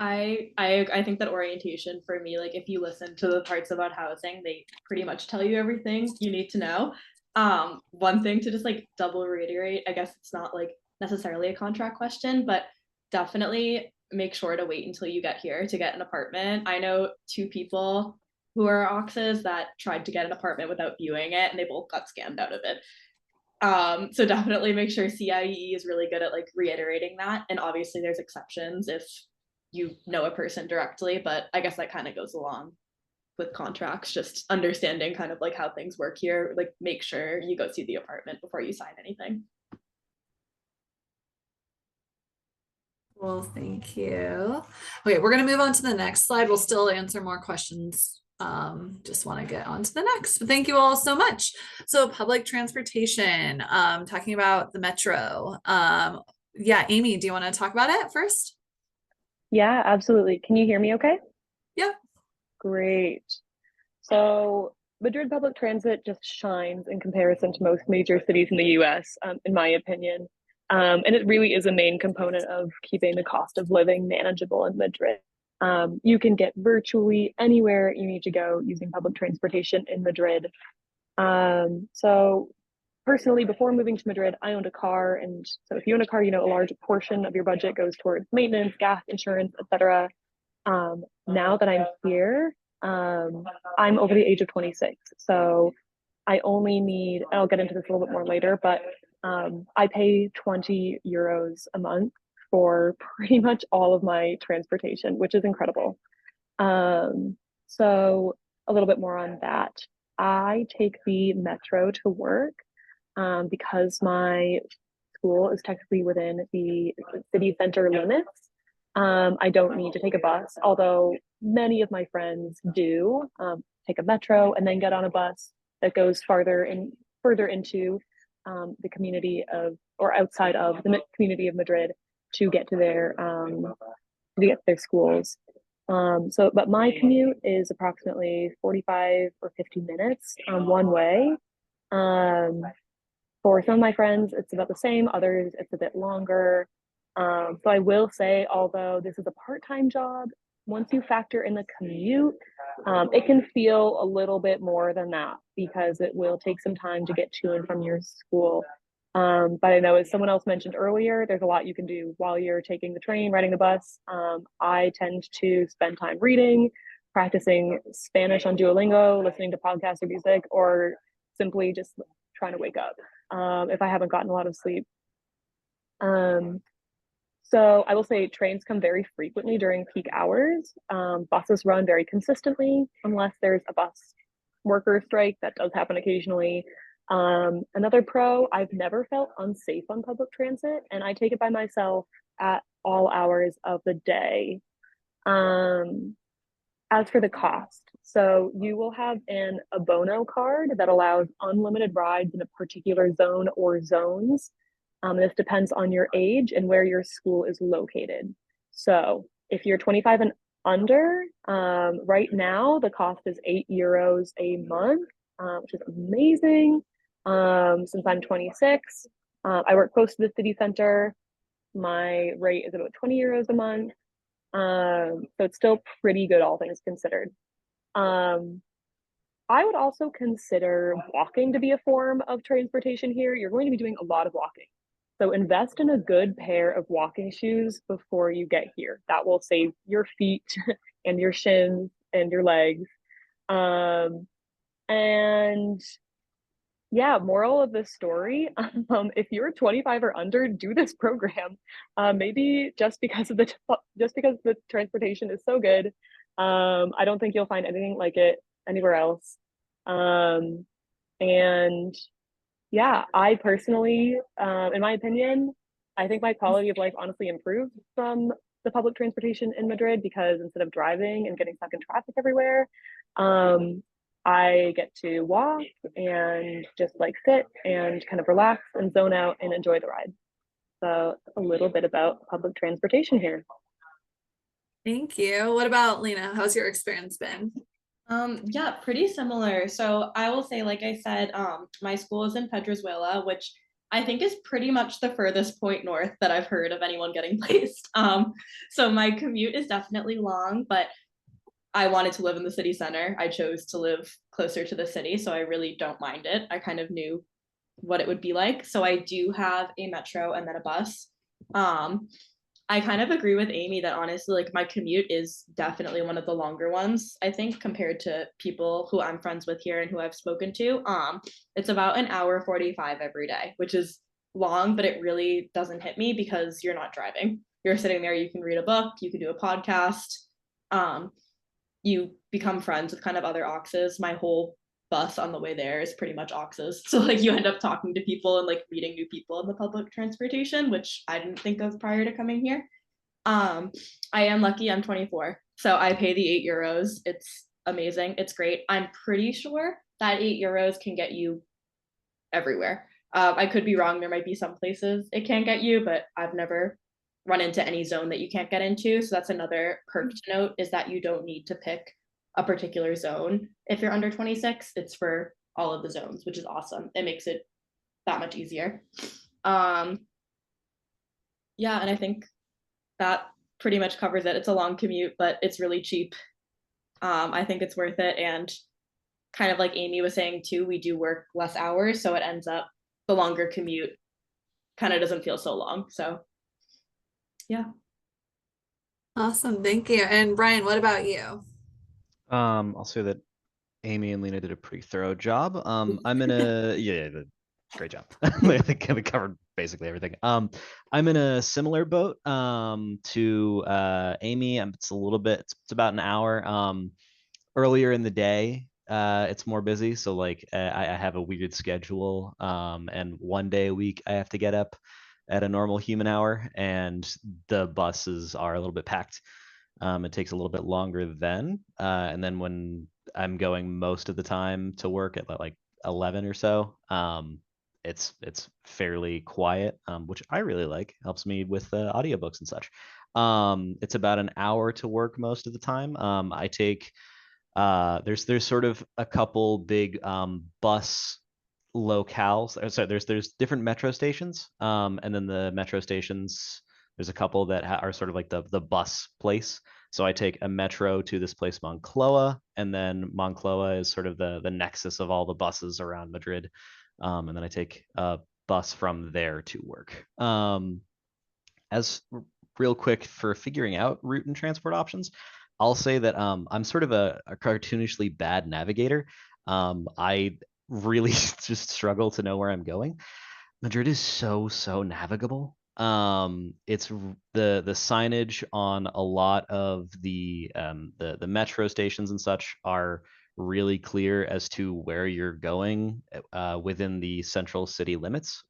I think that orientation for me, like if you listen to the parts about housing, they pretty much tell you everything you need to know. One thing to just like double reiterate, I guess it's not like necessarily a contract question, but definitely make sure to wait until you get here to get an apartment. I know two people who are Oxes that tried to get an apartment without viewing it, and they both got scammed out of it. So definitely make sure CIEE is really good at like reiterating that. And obviously there's exceptions if you know a person directly, but I guess that kind of goes along with contracts, just understanding kind of like how things work here. Like make sure you go see the apartment before you sign anything. Well, thank you. Okay, we're going to move on to the next slide. We'll still answer more questions. Just want to get on to the next. But thank you all so much. So public transportation, talking about the metro. Yeah, Amy, do you want to talk about it first? Yeah, absolutely. Can you hear me okay? Yeah. Great. So Madrid public transit just shines in comparison to most major cities in the US, in my opinion. And it really is a main component of keeping the cost of living manageable in Madrid. You can get virtually anywhere you need to go using public transportation in Madrid. So personally, before moving to Madrid, I owned a car. And so if you own a car, you know, a large portion of your budget goes towards maintenance, gas, insurance, etc. Now that I'm here, I'm over the age of 26. So I only need, and I'll get into this a little bit more later, but I pay 20 euros a month for pretty much all of my transportation, which is incredible. So a little bit more on that. I take the metro to work because my school is technically within the city center limits. I don't need to take a bus, although many of my friends do take a metro and then get on a bus that goes further into the community of, or outside of the community of Madrid to get to their schools. But my commute is approximately 45 or 50 minutes one way. For some of my friends, it's about the same. Others, it's a bit longer. So I will say, although this is a part-time job, once you factor in the commute, it can feel a little bit more than that because it will take some time to get to and from your school. But I know, as someone else mentioned earlier, there's a lot you can do while you're taking the train, riding the bus. I tend to spend time reading, practicing Spanish on Duolingo, listening to podcasts or music, or simply just trying to wake up if I haven't gotten a lot of sleep. So I will say trains come very frequently during peak hours. Buses run very consistently unless there's a bus worker strike. That does happen occasionally. Another pro, I've never felt unsafe on public transit, and I take it by myself at all hours of the day. As for the cost, so you will have an Abono card that allows unlimited rides in a particular zone or zones. This depends on your age and where your school is located. So if you're 25 and under, right now the cost is €8 a month, which is amazing. Since I'm 26, I work close to the city center. My rate is about €20 a month. So it's still pretty good, all things considered. I would also consider walking to be a form of transportation here. You're going to be doing a lot of walking. So invest in a good pair of walking shoes before you get here. That will save your feet and your shins and your legs. And yeah, moral of the story, if you're 25 or under, do this program. Maybe just because the transportation is so good. I don't think you'll find anything like it anywhere else. And yeah, I personally, in my opinion, I think my quality of life honestly improved from the public transportation in Madrid, because instead of driving and getting stuck in traffic everywhere, I get to walk and just like sit and kind of relax and zone out and enjoy the ride. So a little bit about public transportation here. Thank you. What about Lena? How's your experience been? Yeah, pretty similar. So I will say, like I said, my school is in Pedrozuela, which I think is pretty much the furthest point north that I've heard of anyone getting placed. So my commute is definitely long, but I wanted to live in the city center. I chose to live closer to the city, so I really don't mind it. I kind of knew what it would be like. So I do have a metro and then a bus. I kind of agree with Amy that honestly, like, my commute is definitely one of the longer ones, I think, compared to people who I'm friends with here and who I've spoken to. It's about an hour 45 every day, which is long, but it really doesn't hit me because you're not driving. You're sitting there, you can read a book, you can do a podcast. You become friends with kind of other Auxes. My whole bus on the way there is pretty much Auxes. So like you end up talking to people and like meeting new people in the public transportation, which I didn't think of prior to coming here. I am lucky I'm 24. So I pay the €8. It's amazing. It's great. I'm pretty sure that €8 can get you everywhere. I could be wrong. There might be some places it can't get you, but I've never run into any zone that you can't get into. So that's another perk to note, is that you don't need to pick a particular zone. If you're under 26, it's for all of the zones, which is awesome. It makes it that much easier. Yeah, and I think that pretty much covers it. It's a long commute, but it's really cheap. I think it's worth it. And kind of like Amy was saying too, we do work less hours, so it ends up, the longer commute kind of doesn't feel so long. So yeah. Awesome. Thank you. And Brian, what about you? I'll say that Amy and Lena did a pretty thorough job. I'm in a great job. I think we covered basically everything. I'm in a similar boat to Amy. It's a little bit. It's about an hour. Earlier in the day, it's more busy. So like I have a weird schedule. And one day a week I have to get up at a normal human hour, and the buses are a little bit packed. It takes a little bit longer then. And then when I'm going most of the time to work at like 11 or so, it's fairly quiet, which I really like. Helps me with audiobooks and such. It's about an hour to work most of the time. I take there's sort of a couple big bus locales. Sorry, there's different metro stations, and then the metro stations, there's a couple that are sort of like the bus place. So I take a metro to this place Moncloa, and then Moncloa is sort of the nexus of all the buses around Madrid, and then I take a bus from there to work. As real quick for figuring out route and transport options, I'll say that I'm sort of a cartoonishly bad navigator. I really just struggle to know where I'm going. Madrid is so navigable. It's the signage on a lot of the metro stations and such are really clear as to where you're going within the central city limits.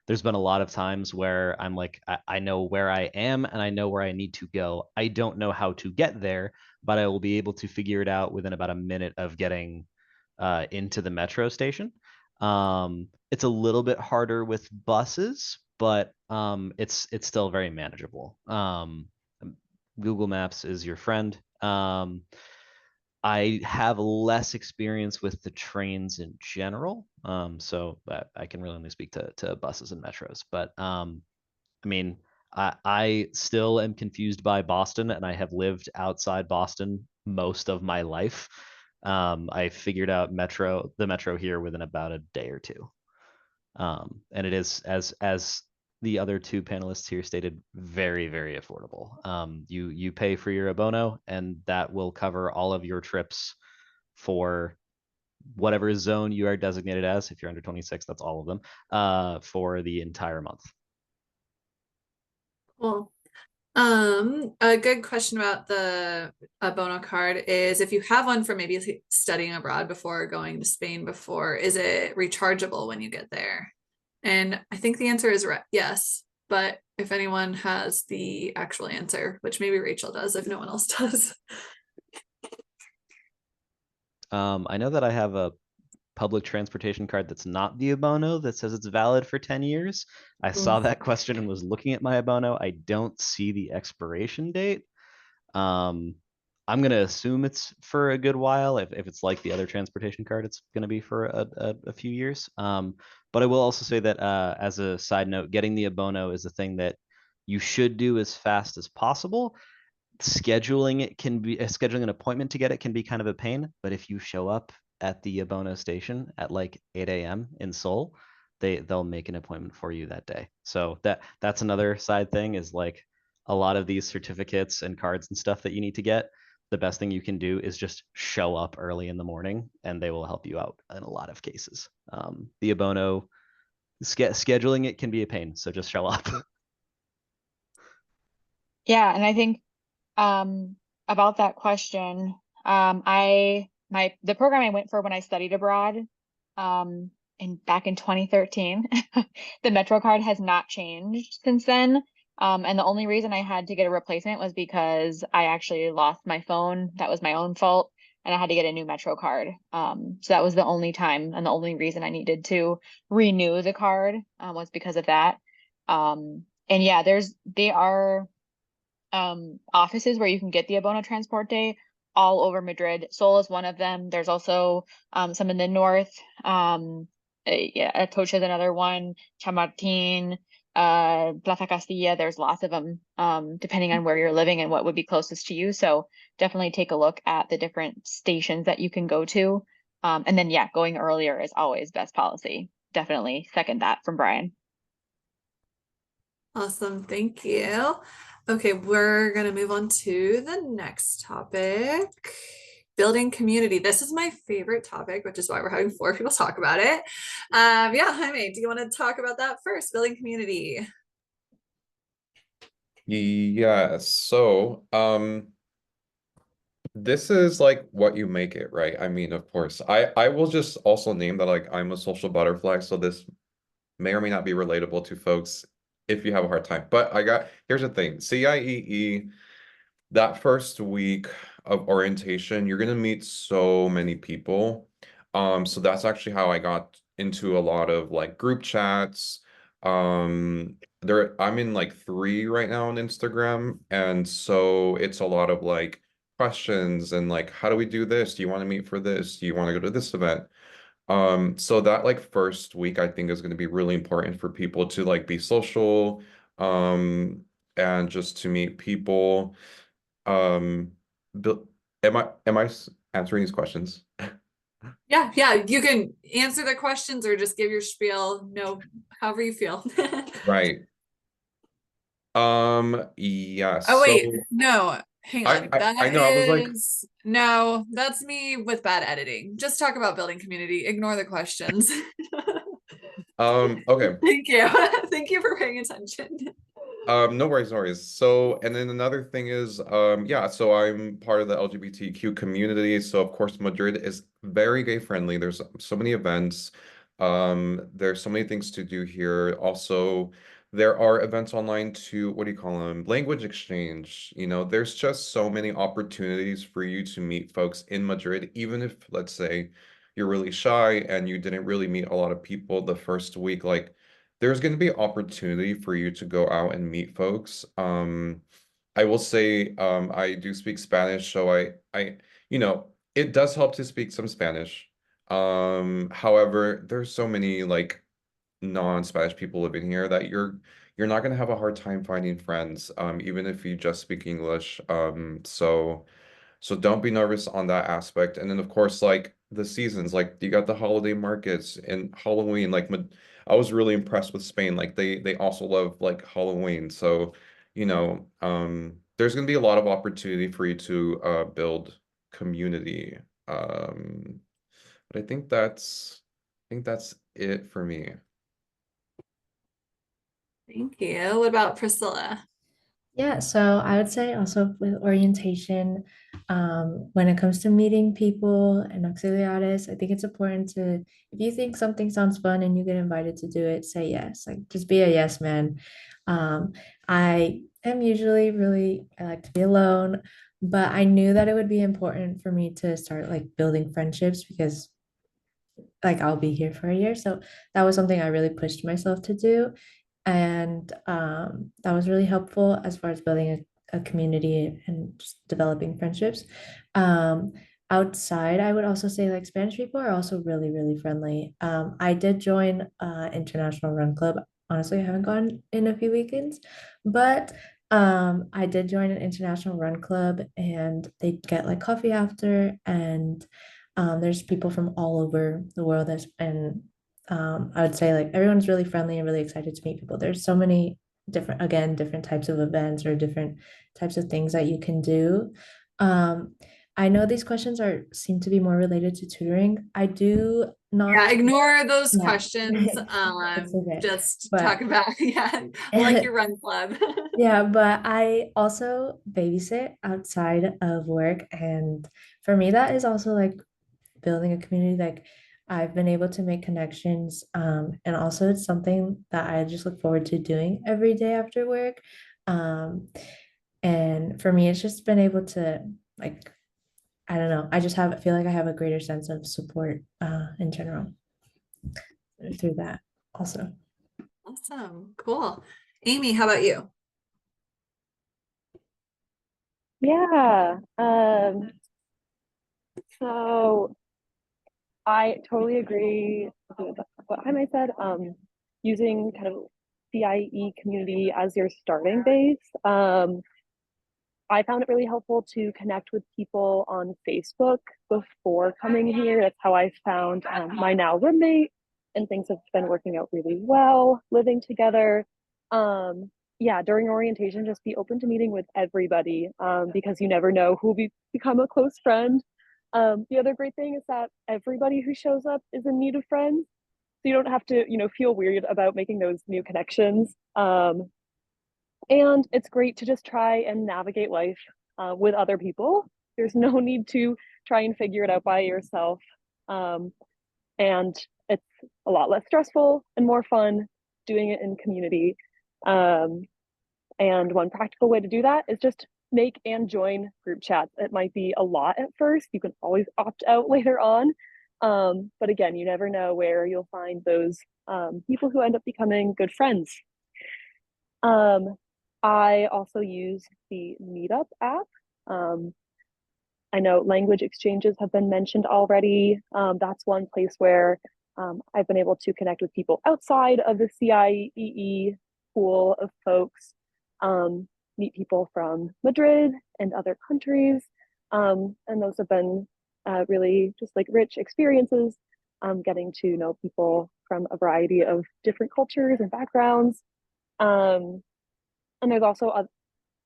There's been a lot of times where I'm like, I know where I am and I know where I need to go. I don't know how to get there, but I will be able to figure it out within about a minute of getting into the metro station. It's a little bit harder with buses, but it's still very manageable. Google Maps is your friend. I have less experience with the trains in general, so I can really only speak to buses and metros. But I mean, I still am confused by Boston, and I have lived outside Boston most of my life. I figured out the metro here within about a day or two, and it is as the other two panelists here stated, very affordable. You pay for your abono, and that will cover all of your trips for whatever zone you are designated as. If you're under 26, that's all of them, for the entire month. Cool. A good question about the abono card is if you have one for maybe studying abroad before going to Spain before, is it rechargeable when you get there? And I think the answer is yes, but if anyone has the actual answer, which maybe Rachel does if no one else does. I know that I have a public transportation card that's not the abono that says it's valid for 10 years. I saw that question and was looking at my abono. I don't see the expiration date. I'm going to assume it's for a good while. If it's like the other transportation card, it's going to be for a few years. But I will also say that as a side note, getting the abono is a thing that you should do as fast as possible. Scheduling an appointment to get it can be kind of a pain, but if you show up at the abono station at like 8 a.m. in Seoul, they'll make an appointment for you that day. So that's another side thing, is like a lot of these certificates and cards and stuff that you need to get, the best thing you can do is just show up early in the morning and they will help you out in a lot of cases. The abono scheduling it can be a pain, so just show up. Yeah, and I think about that question, the program I went for when I studied abroad, back in 2013, the Metro card has not changed since then. And the only reason I had to get a replacement was because I actually lost my phone. That was my own fault, and I had to get a new Metro card. So that was the only time and the only reason I needed to renew the card, was because of that. And yeah, they are offices where you can get the Abono Transport Day all over Madrid. Seoul is one of them. There's also some in the north. Atocha is another one. Chamartin, Plaza Castilla. There's lots of them, depending on where you're living and what would be closest to you. So definitely take a look at the different stations that you can go to. And then, yeah, going earlier is always best policy. Definitely second that from Brian. Awesome, thank you. Okay, we're gonna move on to the next topic. Building community. This is my favorite topic, which is why we're having 4 people talk about it. Yeah, Jaime, do you want to talk about that first? Building community. Yeah, so this is like what you make it, right? I mean, of course. I will just also name that like I'm a social butterfly, so this may or may not be relatable to folks if you have a hard time. But here's the thing, CIEE, that first week of orientation, you're gonna meet so many people. So that's actually how I got into a lot of like group chats, I'm in like 3 right now on Instagram, and so it's a lot of like questions and like, how do we do this? Do you want to meet for this? Do you want to go to this event? So that like first week I think is going to be really important for people to like be social, and just to meet people. Um, Bill, am I answering these questions? Yeah, you can answer the questions or just give your spiel, no, however you feel. Right. Yeah, Oh so wait, no, hang on. I That know I was like, is no, that's me with bad editing. Just talk about building community. Ignore the questions. okay. Thank you. Thank you for paying attention. No worries, no worries. So, and then another thing is, yeah, so I'm part of the LGBTQ community. So of course, Madrid is very gay friendly. There's so many events. There's so many things to do here. Also, there are events online to, what do you call them? Language exchange. You know, there's just so many opportunities for you to meet folks in Madrid, even if, let's say, you're really shy and you didn't really meet a lot of people the first week. Like, there's going to be opportunity for you to go out and meet folks. I will say, I do speak Spanish, so you know, it does help to speak some Spanish. However, there's so many like non-Spanish people living here that you're not going to have a hard time finding friends, even if you just speak English. So don't be nervous on that aspect. And then of course, like the seasons, like you got the holiday markets and Halloween. Like I was really impressed with Spain. Like they also love like Halloween. So, there's gonna be a lot of opportunity for you to build community. Um, but I think that's it for me. Thank you. What about Priscilla? Yeah, so I would say also with orientation, when it comes to meeting people and auxiliares, I think it's important to, if you think something sounds fun and you get invited to do it, say yes. Like just be a yes man. Um, I am usually really, I like to be alone, but I knew that it would be important for me to start like building friendships because like I'll be here for a year. So that was something I really pushed myself to do. And that was really helpful as far as building a community and just developing friendships. Um, Outside, I would also say like Spanish people are also really, really friendly. I did join International Run Club. Honestly, I haven't gone in a few weekends, but I did join an international run club and they get like coffee after and there's people from all over the world and I would say like everyone's really friendly and really excited to meet people. There's so many different types of events or different types of things that you can do. Um, I know these questions seem to be more related to tutoring. I do not, Yeah, ignore those yeah, questions. it's okay. Just But talk about, yeah, like your run club. yeah, but I also babysit outside of work. And for me, that is also like building a community. Like I've been able to make connections. And also it's something that I just look forward to doing every day after work. Um, and for me, it's just been able to like, I don't know, I feel like I have a greater sense of support in general through that also. Awesome. Cool. Amy, how about you? Yeah. So I totally agree with what Jaime said. Using kind of CIE community as your starting base. I found it really helpful to connect with people on Facebook before coming here. That's how I found my now roommate, and things have been working out really well living together. Yeah, during orientation, just be open to meeting with everybody because you never know who will become a close friend. The other great thing is that everybody who shows up is in need of friends. So you don't have to, feel weird about making those new connections. And it's great to just try and navigate life with other people. There's no need to try and figure it out by yourself. Um, and it's a lot less stressful and more fun doing it in community. Um, and one practical way to do that is just make and join group chats. It might be a lot at first. You can always opt out later on. But again, you never know where you'll find those people who end up becoming good friends. I also use the Meetup app. I know language exchanges have been mentioned already. That's one place where I've been able to connect with people outside of the CIEE pool of folks, meet people from Madrid and other countries. And those have been really just like rich experiences, getting to know people from a variety of different cultures and backgrounds. And there's also a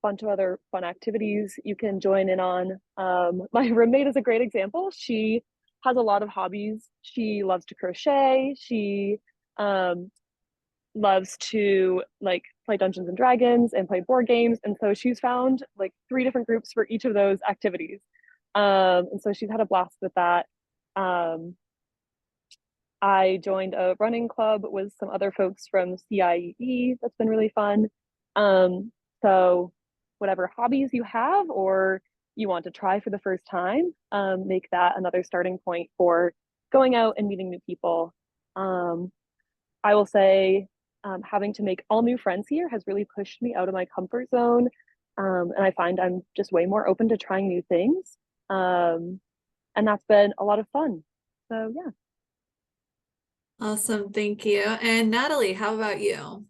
bunch of other fun activities you can join in on. My roommate is a great example. She has a lot of hobbies. She loves to crochet. She loves to like play Dungeons and Dragons and play board games. And so she's found like 3 different groups for each of those activities. And so she's had a blast with that. I joined a running club with some other folks from CIEE. That's been really fun. So whatever hobbies you have or you want to try for the first time, make that another starting point for going out and meeting new people. I will say having to make all new friends here has really pushed me out of my comfort zone. And I find I'm just way more open to trying new things. And that's been a lot of fun. So yeah. Awesome. Thank you. And Natalie, how about you?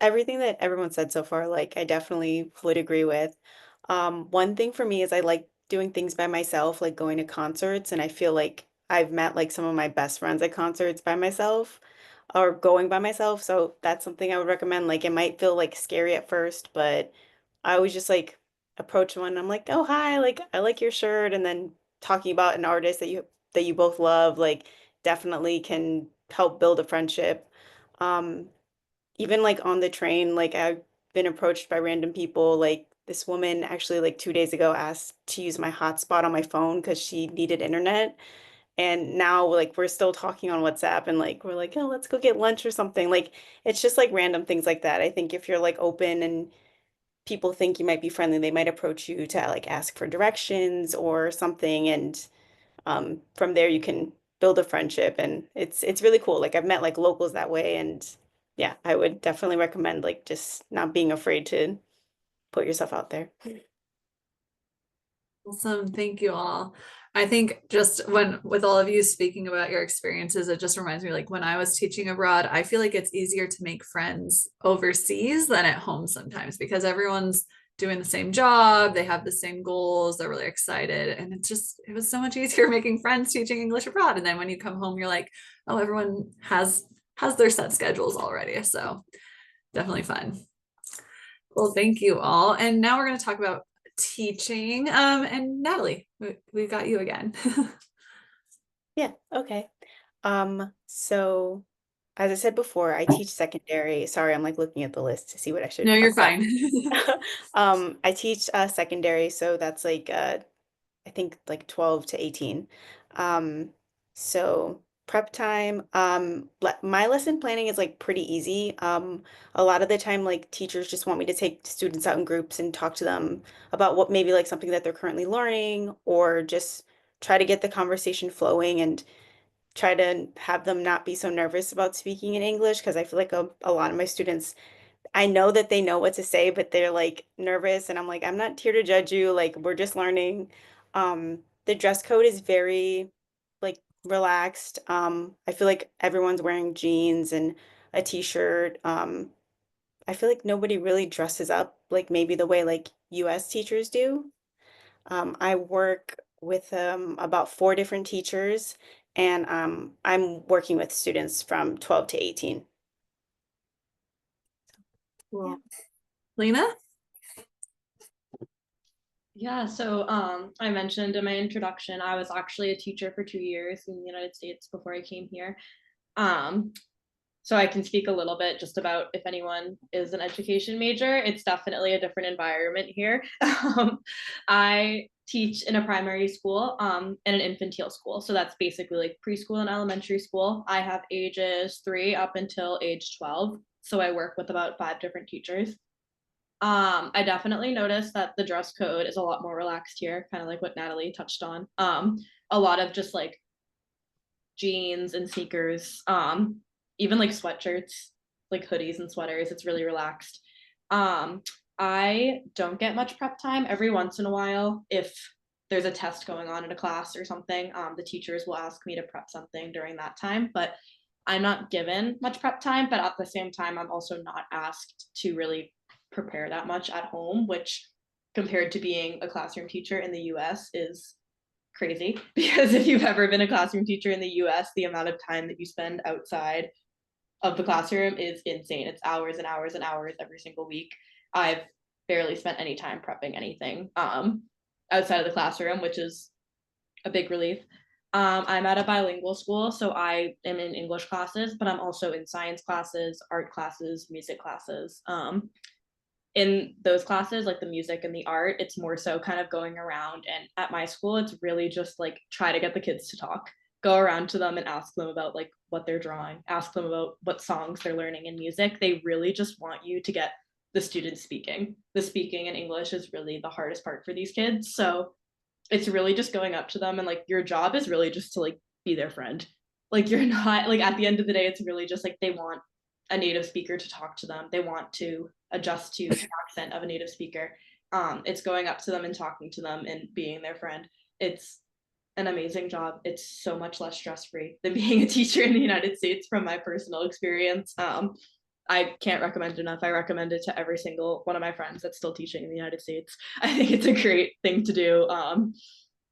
Everything that everyone said so far, like I definitely would agree with. One thing for me is I like doing things by myself, like going to concerts, and I feel like I've met like some of my best friends at concerts by myself or going by myself. So that's something I would recommend. Like it might feel like scary at first, but I always just like approach one and I'm like, "Oh, hi, like I like your shirt," and then talking about an artist that you both love, like definitely can help build a friendship. Um, Even like on the train, like I've been approached by random people. Like this woman actually like 2 days ago asked to use my hotspot on my phone because she needed internet. And now like we're still talking on WhatsApp and like we're like, oh, let's go get lunch or something. Like it's just like random things like that. I think if you're like open and people think you might be friendly, they might approach you to like ask for directions or something. And from there you can build a friendship and it's really cool. Like I've met like locals that way and yeah, I would definitely recommend like just not being afraid to put yourself out there. Awesome. Thank you all. I think just when with all of you speaking about your experiences, it just reminds me like when I was teaching abroad, I feel like it's easier to make friends overseas than at home sometimes because everyone's doing the same job, they have the same goals, they're really excited. And it was so much easier making friends teaching English abroad. And then when you come home, you're like, oh, everyone has their set schedules already. So definitely fun. Well, thank you all. And now we're going to talk about teaching. And Natalie, we got you again. Yeah, okay. So as I said before, I teach secondary. Sorry, I'm like looking at the list to see what I should No, talk you're about. fine. I teach secondary, so that's like I think like 12 to 18. Um, so prep time, my lesson planning is like pretty easy. A lot of the time, like teachers just want me to take students out in groups and talk to them about what maybe like something that they're currently learning, or just try to get the conversation flowing and try to have them not be so nervous about speaking in English, because I feel like a lot of my students I know that they know what to say, but they're like nervous, and I'm like, I'm not here to judge you. Like, we're just learning. The dress code is very like relaxed. I feel like everyone's wearing jeans and a t-shirt. I feel like nobody really dresses up like maybe the way like US teachers do. I work with about 4 different teachers, and I'm working with students from 12 to 18. Cool. Lena? Yeah, so I mentioned in my introduction, I was actually a teacher for 2 years in the United States before I came here. So I can speak a little bit just about if anyone is an education major, it's definitely a different environment here. I teach in a primary school and an infantile school. So that's basically like preschool and elementary school. I have ages 3 up until age 12. So I work with about 5 different teachers. I definitely noticed that the dress code is a lot more relaxed here, kind of like what Natalie touched on. A lot of just like jeans and sneakers, even like sweatshirts. like hoodies and sweaters. It's really relaxed. I don't get much prep time. Every once in a while, if there's a test going on in a class or something, the teachers will ask me to prep something during that time, but I'm not given much prep time. But at the same time, I'm also not asked to really prepare that much at home, which compared to being a classroom teacher in the US is crazy. Because if you've ever been a classroom teacher in the US, the amount of time that you spend outside of the classroom is insane. It's hours and hours and hours every single week. I've barely spent any time prepping anything outside of the classroom, which is a big relief. I'm at a bilingual school, so I am in English classes, but I'm also in science classes, art classes, music classes. In those classes, like the music and the art, it's more so kind of going around. And at my school, it's really just like try to get the kids to talk, go around to them and ask them about like what they're drawing, ask them about what songs they're learning in music. They really just want you to get the students speaking. The speaking in English is really the hardest part for these kids. So it's really just going up to them, and like your job is really just to like be their friend. Like you're not like, at the end of the day, it's really just like they want a native speaker to talk to them. They want to adjust to the accent of a native speaker. It's going up to them and talking to them and being their friend. It's an amazing job. It's so much less stress-free than being a teacher in the United States from my personal experience. I can't recommend it enough. I recommend it to every single one of my friends that's still teaching in the United States. I think it's a great thing to do.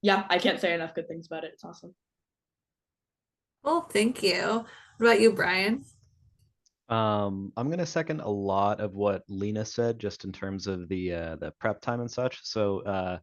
Yeah, I can't say enough good things about it. It's awesome. Well, thank you. What about you, Brian? I'm gonna second a lot of what Lena said, just in terms of the prep time and such. So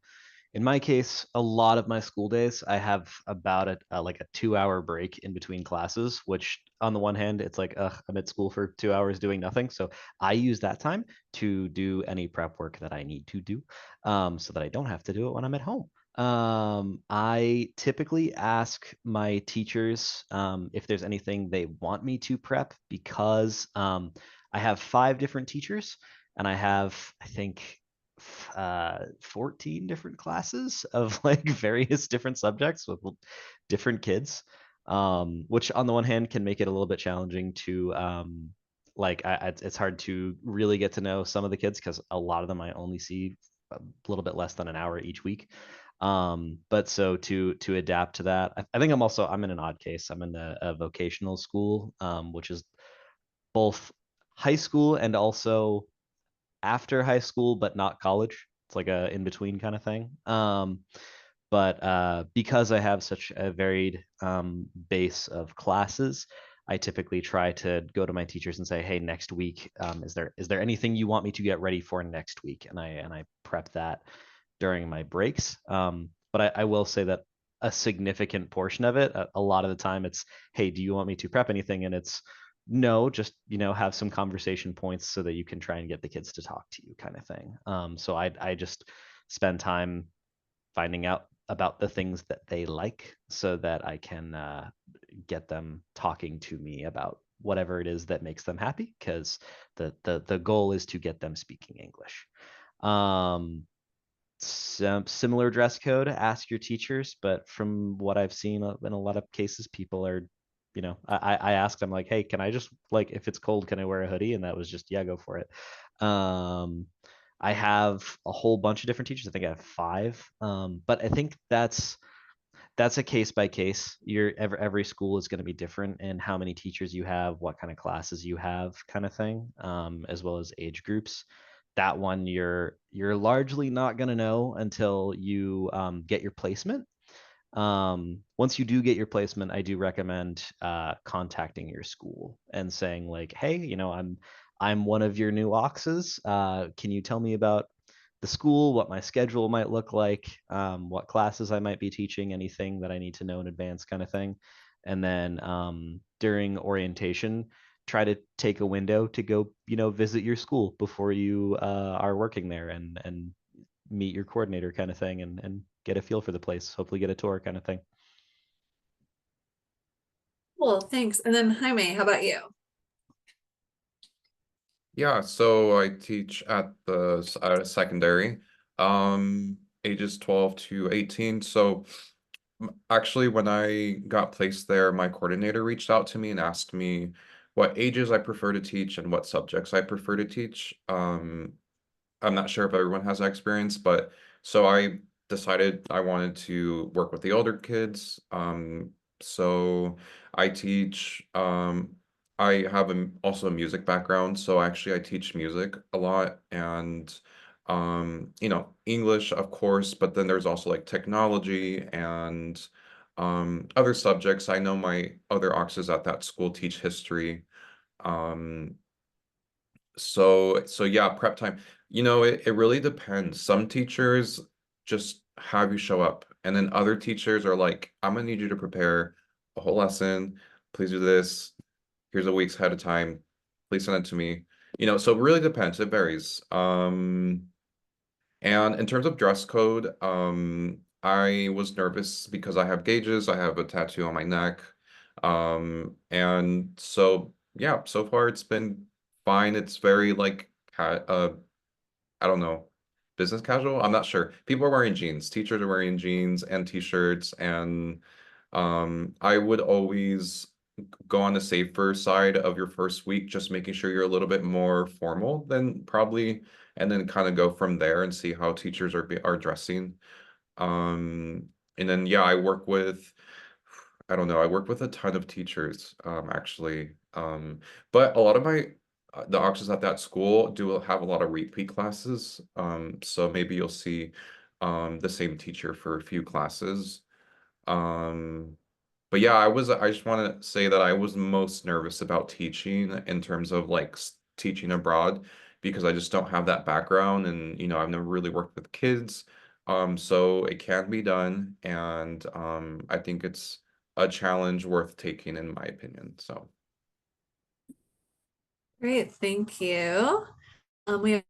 in my case, a lot of my school days, I have about like a 2-hour break in between classes, which on the one hand, it's like, I'm at school for 2 hours doing nothing. So I use that time to do any prep work that I need to do, so that I don't have to do it when I'm at home. I typically ask my teachers if there's anything they want me to prep, because I have 5 different teachers, and I have, I think, 14 different classes of like various different subjects with different kids, which on the one hand can make it a little bit challenging to it's hard to really get to know some of the kids, because a lot of them I only see a little bit less than an hour each week. But so to adapt to that, I think I'm in an odd case. I'm in a vocational school, which is both high school and also after high school, but not college. It's like a in between kind of thing. But because I have such a varied base of classes, I typically try to go to my teachers and say, "Hey, next week, is there anything you want me to get ready for next week?" And I prep that during my breaks. But I will say that a significant portion of it, a lot of the time, it's, "Hey, do you want me to prep anything?" And it's, "No, just have some conversation points so that you can try and get the kids to talk to you," kind of thing. So I just spend time finding out about the things that they like, so that I can get them talking to me about whatever it is that makes them happy, because the goal is to get them speaking English. Some similar dress code, ask your teachers, but from what I've seen in a lot of cases, people are, I asked them like, "Hey, can I just, like, if it's cold, can I wear a hoodie?" And that was just, "Yeah, go for it." I have a whole bunch of different teachers. I think I have 5. But I think that's a case by case. Every school is going to be different in how many teachers you have, what kind of classes you have, kind of thing, as well as age groups. That one you're largely not going to know until you get your placement. Once you do get your placement, I do recommend contacting your school and saying like, "Hey, I'm one of your new Oxes. Can you tell me about the school, what my schedule might look like, what classes I might be teaching, anything that I need to know in advance," kind of thing. And then during orientation, try to take a window to go, visit your school before you are working there, and meet your coordinator, kind of thing, and get a feel for the place, hopefully get a tour, kind of thing. Well, thanks. And then Jaime, how about you? Yeah, so I teach at the secondary, ages 12 to 18. So actually, when I got placed there, my coordinator reached out to me and asked me what ages I prefer to teach and what subjects I prefer to teach. I'm not sure if everyone has that experience, but so I decided I wanted to work with the older kids. So I teach, I have also a music background, so actually I teach music a lot and English, of course, but then there's also like technology and other subjects. I know my other auxes at that school teach history. Um, so yeah, prep time. It really depends. Some teachers just have you show up, and then other teachers are like, I'm gonna need you to prepare a whole lesson. Please do this. Here's a week's ahead of time. Please send it to me. So it really depends. It varies. And in terms of dress code, I was nervous because I have gauges, I have a tattoo on my neck. And so yeah, so far it's been fine. It's very like I don't know, business casual. I'm not sure. People are wearing jeans, teachers are wearing jeans and t-shirts, and I would always go on the safer side of your first week, just making sure you're a little bit more formal than probably, and then kind of go from there and see how teachers are dressing. Um, and then yeah, I don't know, I work with a ton of teachers, actually. But a lot of the auxes at that school do have a lot of repeat classes. So maybe you'll see the same teacher for a few classes. Um, but yeah, I just want to say that I was most nervous about teaching in terms of like teaching abroad because I just don't have that background and I've never really worked with kids. So it can be done and I think it's a challenge worth taking in my opinion. So Great, thank you. We have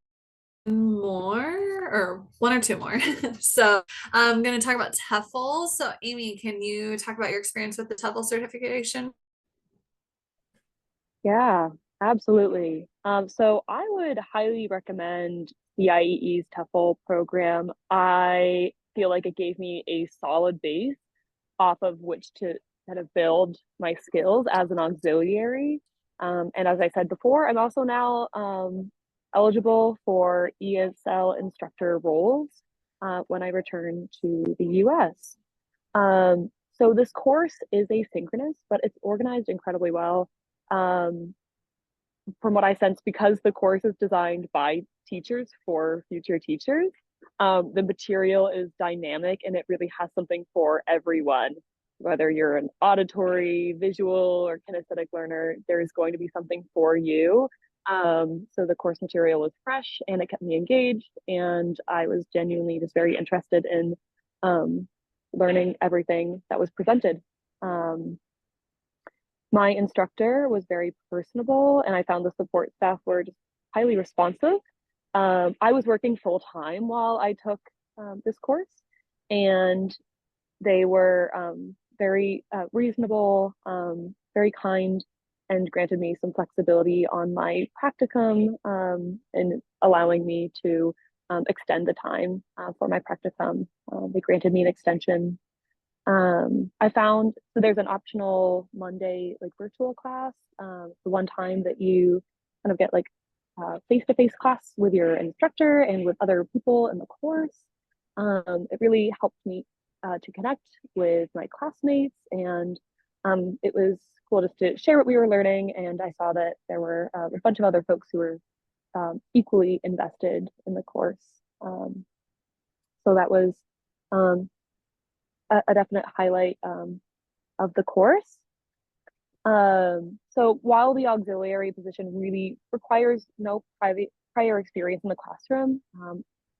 more or one or two more. So I'm going to talk about TEFL. So Amy, can you talk about your experience with the TEFL certification? Yeah, absolutely. So I would highly recommend CIEE's TEFL program. I feel like it gave me a solid base off of which to kind of build my skills as an auxiliary. And as I said before, I'm also now eligible for ESL instructor roles when I return to the US. So this course is asynchronous, but it's organized incredibly well. Um, from what I sense, because the course is designed by teachers for future teachers, the material is dynamic and it really has something for everyone. Whether you're an auditory, visual, or kinesthetic learner, there's going to be something for you. So the course material was fresh and it kept me engaged, and I was genuinely just very interested in learning everything that was presented. My instructor was very personable, and I found the support staff were just highly responsive. I was working full time while I took this course, and they were very reasonable, very kind, and granted me some flexibility on my practicum and allowing me to extend the time for my practicum. They granted me an extension. I found so there's an optional Monday like virtual class. The one time that you kind of get like face-to-face class with your instructor and with other people in the course. It really helped me to connect with my classmates, and it was cool just to share what we were learning. And I saw that there were a bunch of other folks who were equally invested in the course. So that was um, a definite highlight of the course. So while the auxiliary position really requires no prior experience in the classroom,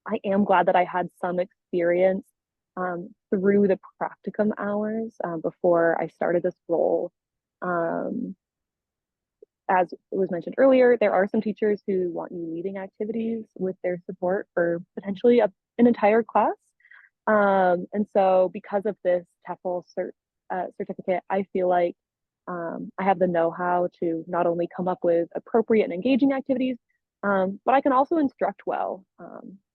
I am glad that I had some experience through the practicum hours before I started this role. As it was mentioned earlier, there are some teachers who want you leading activities with their support for potentially an entire class. And so because of this TEFL certificate, I feel like I have the know-how to not only come up with appropriate and engaging activities, but I can also instruct well.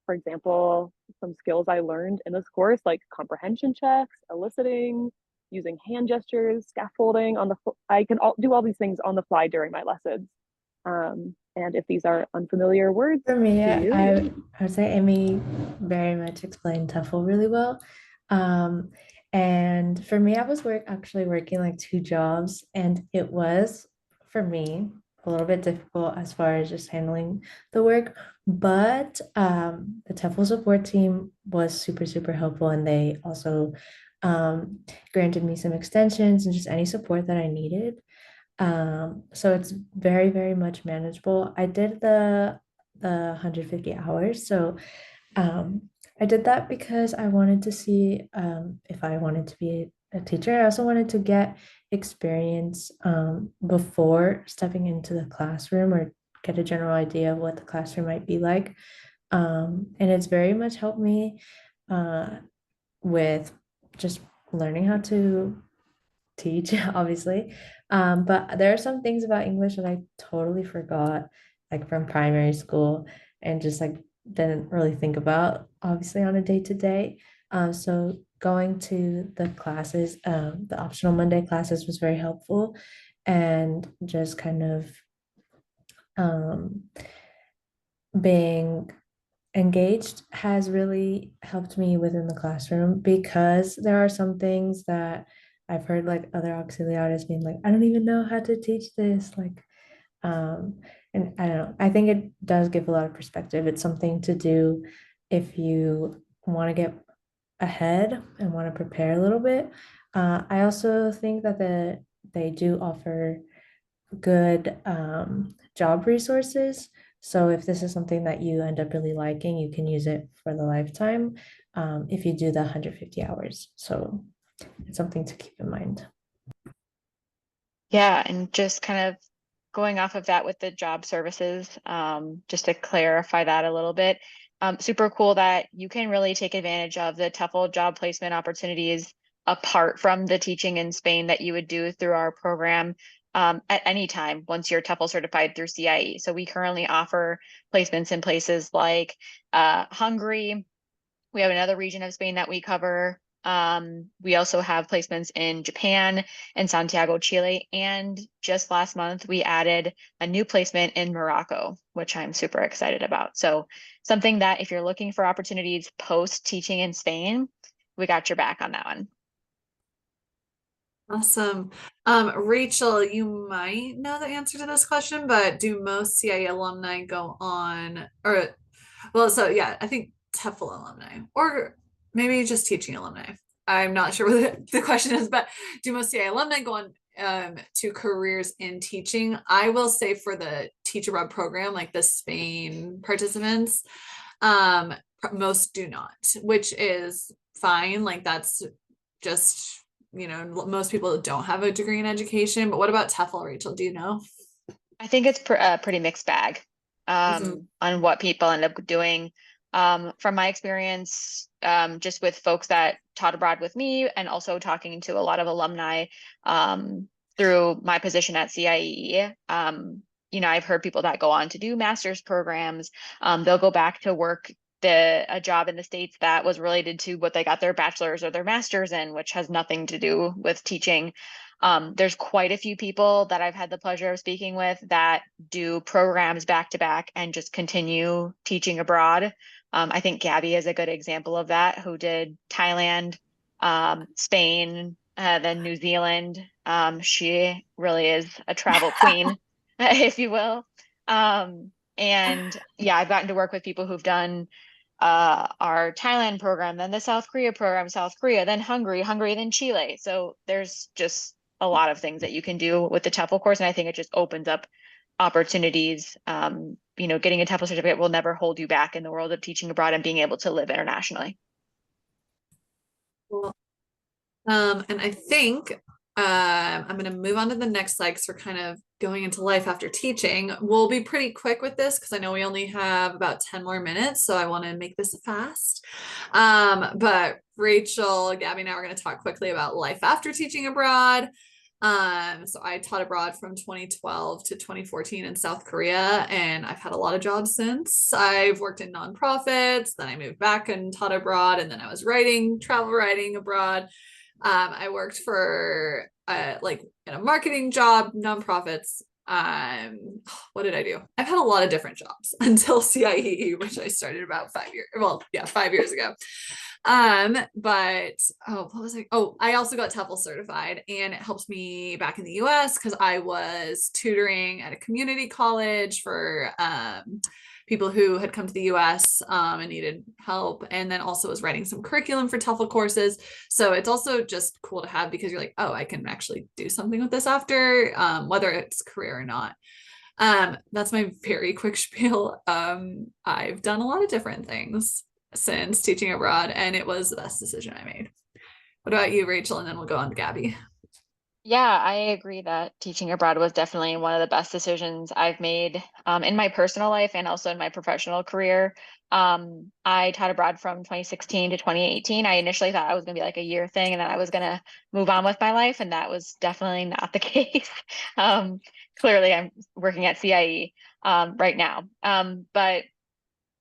For example, some skills I learned in this course, like comprehension checks, eliciting, using hand gestures, scaffolding on the, I can do all these things on the fly during my lessons. And if these are unfamiliar words For me, to you, I would say Amy very much explained TEFL really well. And for me, I was actually working like two jobs, and it was for me a little bit difficult as far as just handling the work. But the TEFL support team was super, super helpful, and they also granted me some extensions and just any support that I needed. So it's very, very much manageable. I did the 150 hours. So I did that because I wanted to see if I wanted to be a teacher. I also wanted to get experience before stepping into the classroom, or get a general idea of what the classroom might be like. And it's very much helped me with just learning how to teach, obviously. But there are some things about English that I totally forgot, like from primary school, and just like didn't really think about, obviously, on a day to day. So going to the classes, the optional Monday classes was very helpful, and just kind of um, being engaged has really helped me within the classroom, because there are some things that I've heard like other auxiliaries being like, I don't even know how to teach this. Like, um, and I don't know, I think it does give a lot of perspective. It's something to do if you want to get ahead and want to prepare a little bit. I also think that they do offer good job resources. So if this is something that you end up really liking, you can use it for the lifetime if you do the 150 hours. So it's something to keep in mind. Yeah, and just kind of going off of that with the job services, just to clarify that a little bit, super cool that you can really take advantage of the TEFL job placement opportunities apart from the teaching in Spain that you would do through our program at any time once you're TEFL certified through CIEE. So we currently offer placements in places like Hungary. We have another region of Spain that we cover. We also have placements in Japan and Santiago, Chile. And just last month, we added a new placement in Morocco, which I'm super excited about. So something that if you're looking for opportunities post teaching in Spain, we got your back on that one. Awesome. Rachel, you might know the answer to this question, but do most CIE alumni go on, or, well, so yeah, I think TEFL alumni, or maybe just teaching alumni. I'm not sure what the question is, but do most CIE alumni go on to careers in teaching? I will say for the Teach Abroad program, like the Spain participants, most do not, which is fine. Like that's just, most people don't have a degree in education. But what about TEFL, Rachel? Do you know? I think it's a pretty mixed bag on what people end up doing. From my experience, just with folks that taught abroad with me, and also talking to a lot of alumni through my position at CIEE, I've heard people that go on to do master's programs. They'll go back to work a job in the States that was related to what they got their bachelor's or their master's in, which has nothing to do with teaching. There's quite a few people that I've had the pleasure of speaking with that do programs back to back and just continue teaching abroad. I think Gabby is a good example of that, who did Thailand, Spain, then New Zealand. She really is a travel queen, if you will. And yeah, I've gotten to work with people who've done our Thailand program, then the South Korea program, South Korea, then Hungary, then Chile. So there's just a lot of things that you can do with the TEFL course. And I think it just opens up opportunities. Getting a TEFL certificate will never hold you back in the world of teaching abroad and being able to live internationally. Cool. And I think I'm going to move on to the next slide because we're kind of going into life after teaching. We'll be pretty quick with this because I know we only have about 10 more minutes, so I want to make this fast. But Rachel, Gabby, and I are going to talk quickly about life after teaching abroad. So I taught abroad from 2012 to 2014 in South Korea, and I've had a lot of jobs since. I've worked in nonprofits, then I moved back and taught abroad, and then I was travel writing abroad. I worked for like in a marketing job, nonprofits. What did I do? I've had a lot of different jobs until CIEE, which I started about 5 years. Well, yeah, 5 years ago. But what was I? Oh, I also got TEFL certified, and it helped me back in the US because I was tutoring at a community college for people who had come to the US and needed help, and then also was writing some curriculum for TEFL courses. So it's also just cool to have because you're like, oh, I can actually do something with this after, whether it's career or not. That's my very quick spiel. I've done a lot of different things since teaching abroad, and it was the best decision I made. What about you, Rachel? And then we'll go on to Gabby. Yeah, I agree that teaching abroad was definitely one of the best decisions I've made in my personal life and also in my professional career. I taught abroad from 2016 to 2018. I initially thought I was going to be like a year thing and then I was going to move on with my life, and that was definitely not the case. Clearly, I'm working at CIEE right now. But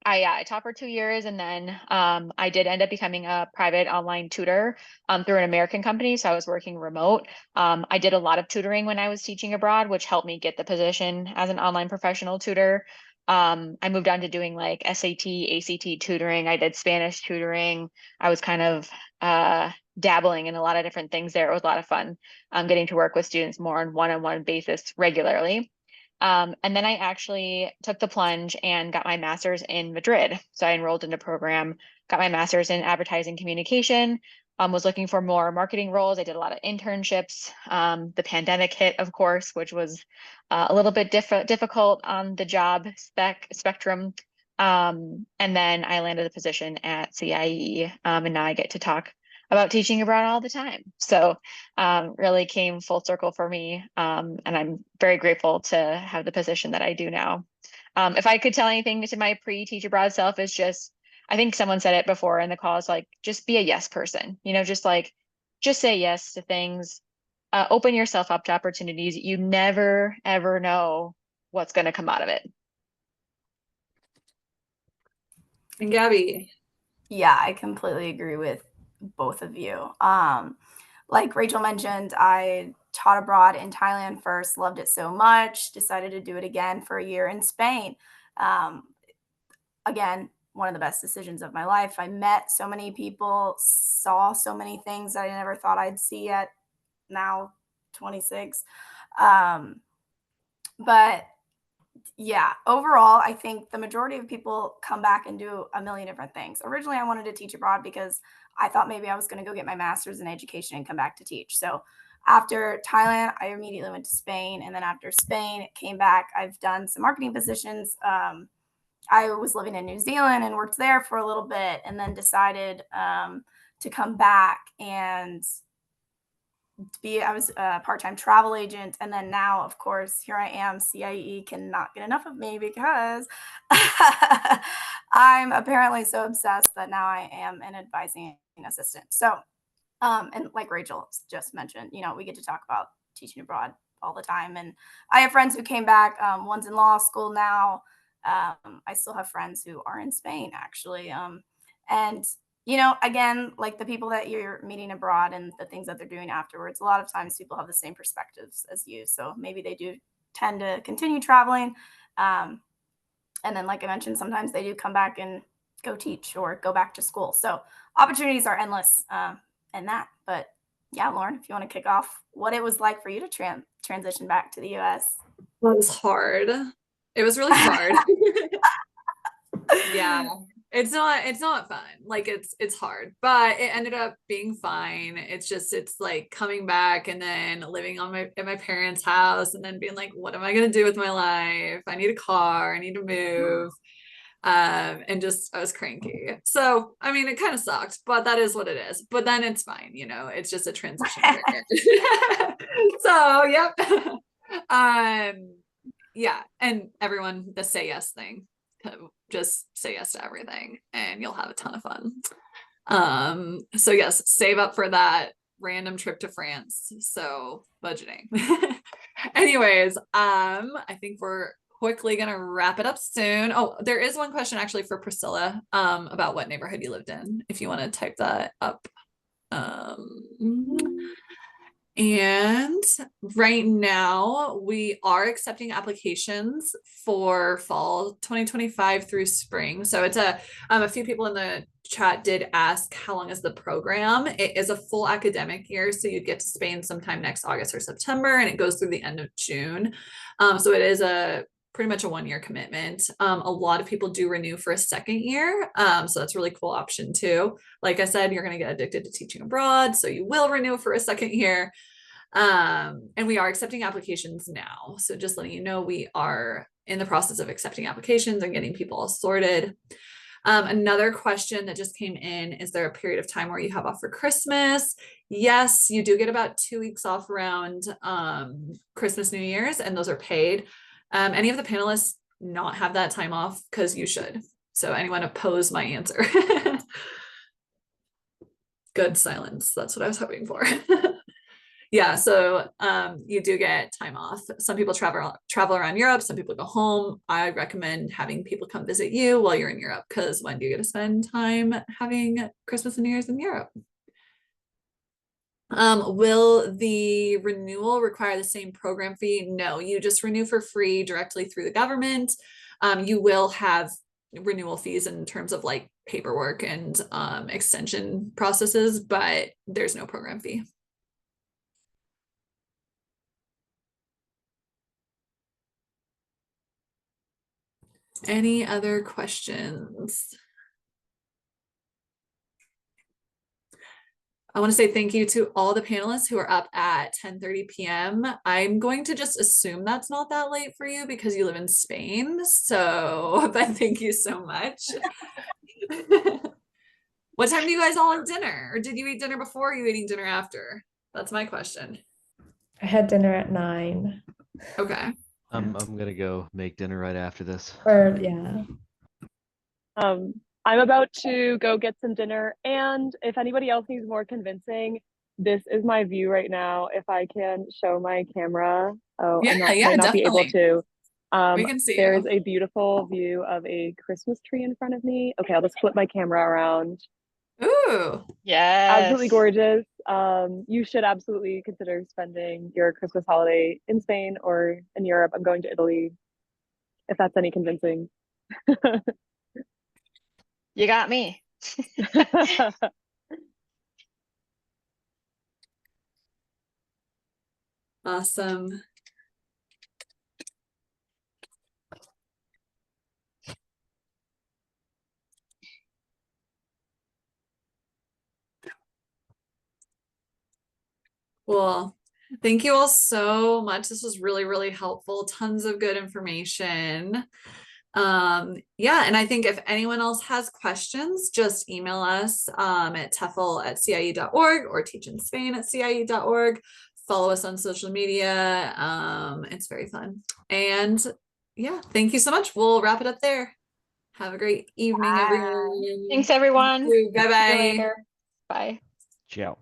I taught for 2 years, and then I did end up becoming a private online tutor through an American company. So I was working remote. I did a lot of tutoring when I was teaching abroad, which helped me get the position as an online professional tutor. I moved on to doing like SAT, ACT tutoring. I did Spanish tutoring. I was kind of dabbling in a lot of different things there. It was a lot of fun getting to work with students more on one-on-one basis regularly. And then I actually took the plunge and got my master's in Madrid. So I enrolled in a program, got my master's in advertising communication, was looking for more marketing roles. I did a lot of internships. The pandemic hit, of course, which was a little bit difficult on the job spectrum. And then I landed a position at CIEE, and now I get to talk about teaching abroad all the time. So really came full circle for me. And I'm very grateful to have the position that I do now. If I could tell anything to my pre-teach abroad self, is just, I think someone said it before in the call, is like, just be a yes person, just say yes to things, open yourself up to opportunities. You never, ever know what's going to come out of it. And Gabby. Yeah, I completely agree with both of you. Like Rachel mentioned, I taught abroad in Thailand first, loved it so much, decided to do it again for a year in Spain. Again, one of the best decisions of my life. I met so many people, saw so many things that I never thought I'd see at now 26. But yeah, overall, I think the majority of people come back and do a million different things. Originally, I wanted to teach abroad because I thought maybe I was going to go get my master's in education and come back to teach. So after Thailand, I immediately went to Spain. And then after Spain, came back. I've done some marketing positions. I was living in New Zealand and worked there for a little bit, and then decided to come back and I was a part-time travel agent. And then now, of course, here I am. CIEE cannot get enough of me because I'm apparently so obsessed that now I am an advising assistant. So, and like Rachel just mentioned, we get to talk about teaching abroad all the time. And I have friends who came back. One's in law school now. I still have friends who are in Spain, actually. And again, like the people that you're meeting abroad and the things that they're doing afterwards, a lot of times people have the same perspectives as you. So maybe they do tend to continue traveling. And then, like I mentioned, sometimes they do come back and go teach or go back to school. So opportunities are endless in that. But yeah, Lauren, if you want to kick off what it was like for you to transition back to the US. It was hard. It was really hard. Yeah. It's not fun. Like it's hard, but it ended up being fine. It's like coming back and then living at my parents' house and then being like, what am I going to do with my life? I need a car. I need to move. And just, I was cranky. So, I mean, it kind of sucked, but that is what it is. But then it's fine. It's just a transition period. So, yep. Yeah. And everyone, the say yes thing. Just say yes to everything and you'll have a ton of fun. So yes, save up for that random trip to France. So budgeting. Anyways, I think we're quickly gonna wrap it up soon. Oh, there is one question actually for Priscilla about what neighborhood you lived in, if you want to type that up. And right now we are accepting applications for fall 2025 through spring. So it's a few people in the chat did ask how long is the program. It is a full academic year, so you'd get to Spain sometime next August or September, and it goes through the end of June. So it is pretty much a 1-year commitment. A lot of people do renew for a second year. So that's a really cool option too. Like I said, you're going to get addicted to teaching abroad, so you will renew for a second year. And we are accepting applications now. So just letting you know, we are in the process of accepting applications and getting people all sorted. Another question that just came in, is there a period of time where you have off for Christmas? Yes, you do get about 2 weeks off around Christmas, New Year's, and those are paid. Any of the panelists not have that time off? Because you should. So anyone oppose my answer? Good silence. That's what I was hoping for. Yeah, so you do get time off. Some people travel around Europe, some people go home. I recommend having people come visit you while you're in Europe, because when do you get to spend time having Christmas and New Year's in Europe? Will the renewal require the same program fee? No, you just renew for free directly through the government. You will have renewal fees in terms of like paperwork and extension processes, but there's no program fee. Any other questions? I want to say thank you to all the panelists who are up at 10:30 p.m. I'm going to just assume that's not that late for you because you live in Spain. So, but thank you so much. What time do you guys all have dinner? Or did you eat dinner before? Or are you eating dinner after? That's my question. I had dinner at 9. Okay. I'm gonna go make dinner right after this. Or yeah. I'm about to go get some dinner, and if anybody else needs more convincing, this is my view right now. If I can show my camera. Oh, Yeah, might not be able to. We can see There's you. a beautiful view of a Christmas tree in front of me. Okay, I'll just flip my camera around. Ooh. Yes. Absolutely gorgeous. You should absolutely consider spending your Christmas holiday in Spain or in Europe. I'm going to Italy, if that's any convincing. You got me. Awesome. Cool. Thank you all so much. This was really, really helpful. Tons of good information. Yeah, and I think if anyone else has questions, just email us at tefl@cie.org or teachinspain@cie.org. Follow us on social media. It's very fun. And yeah, thank you so much. We'll wrap it up there. Have a great evening, everyone. Thanks, everyone. Bye-bye. Bye. Ciao.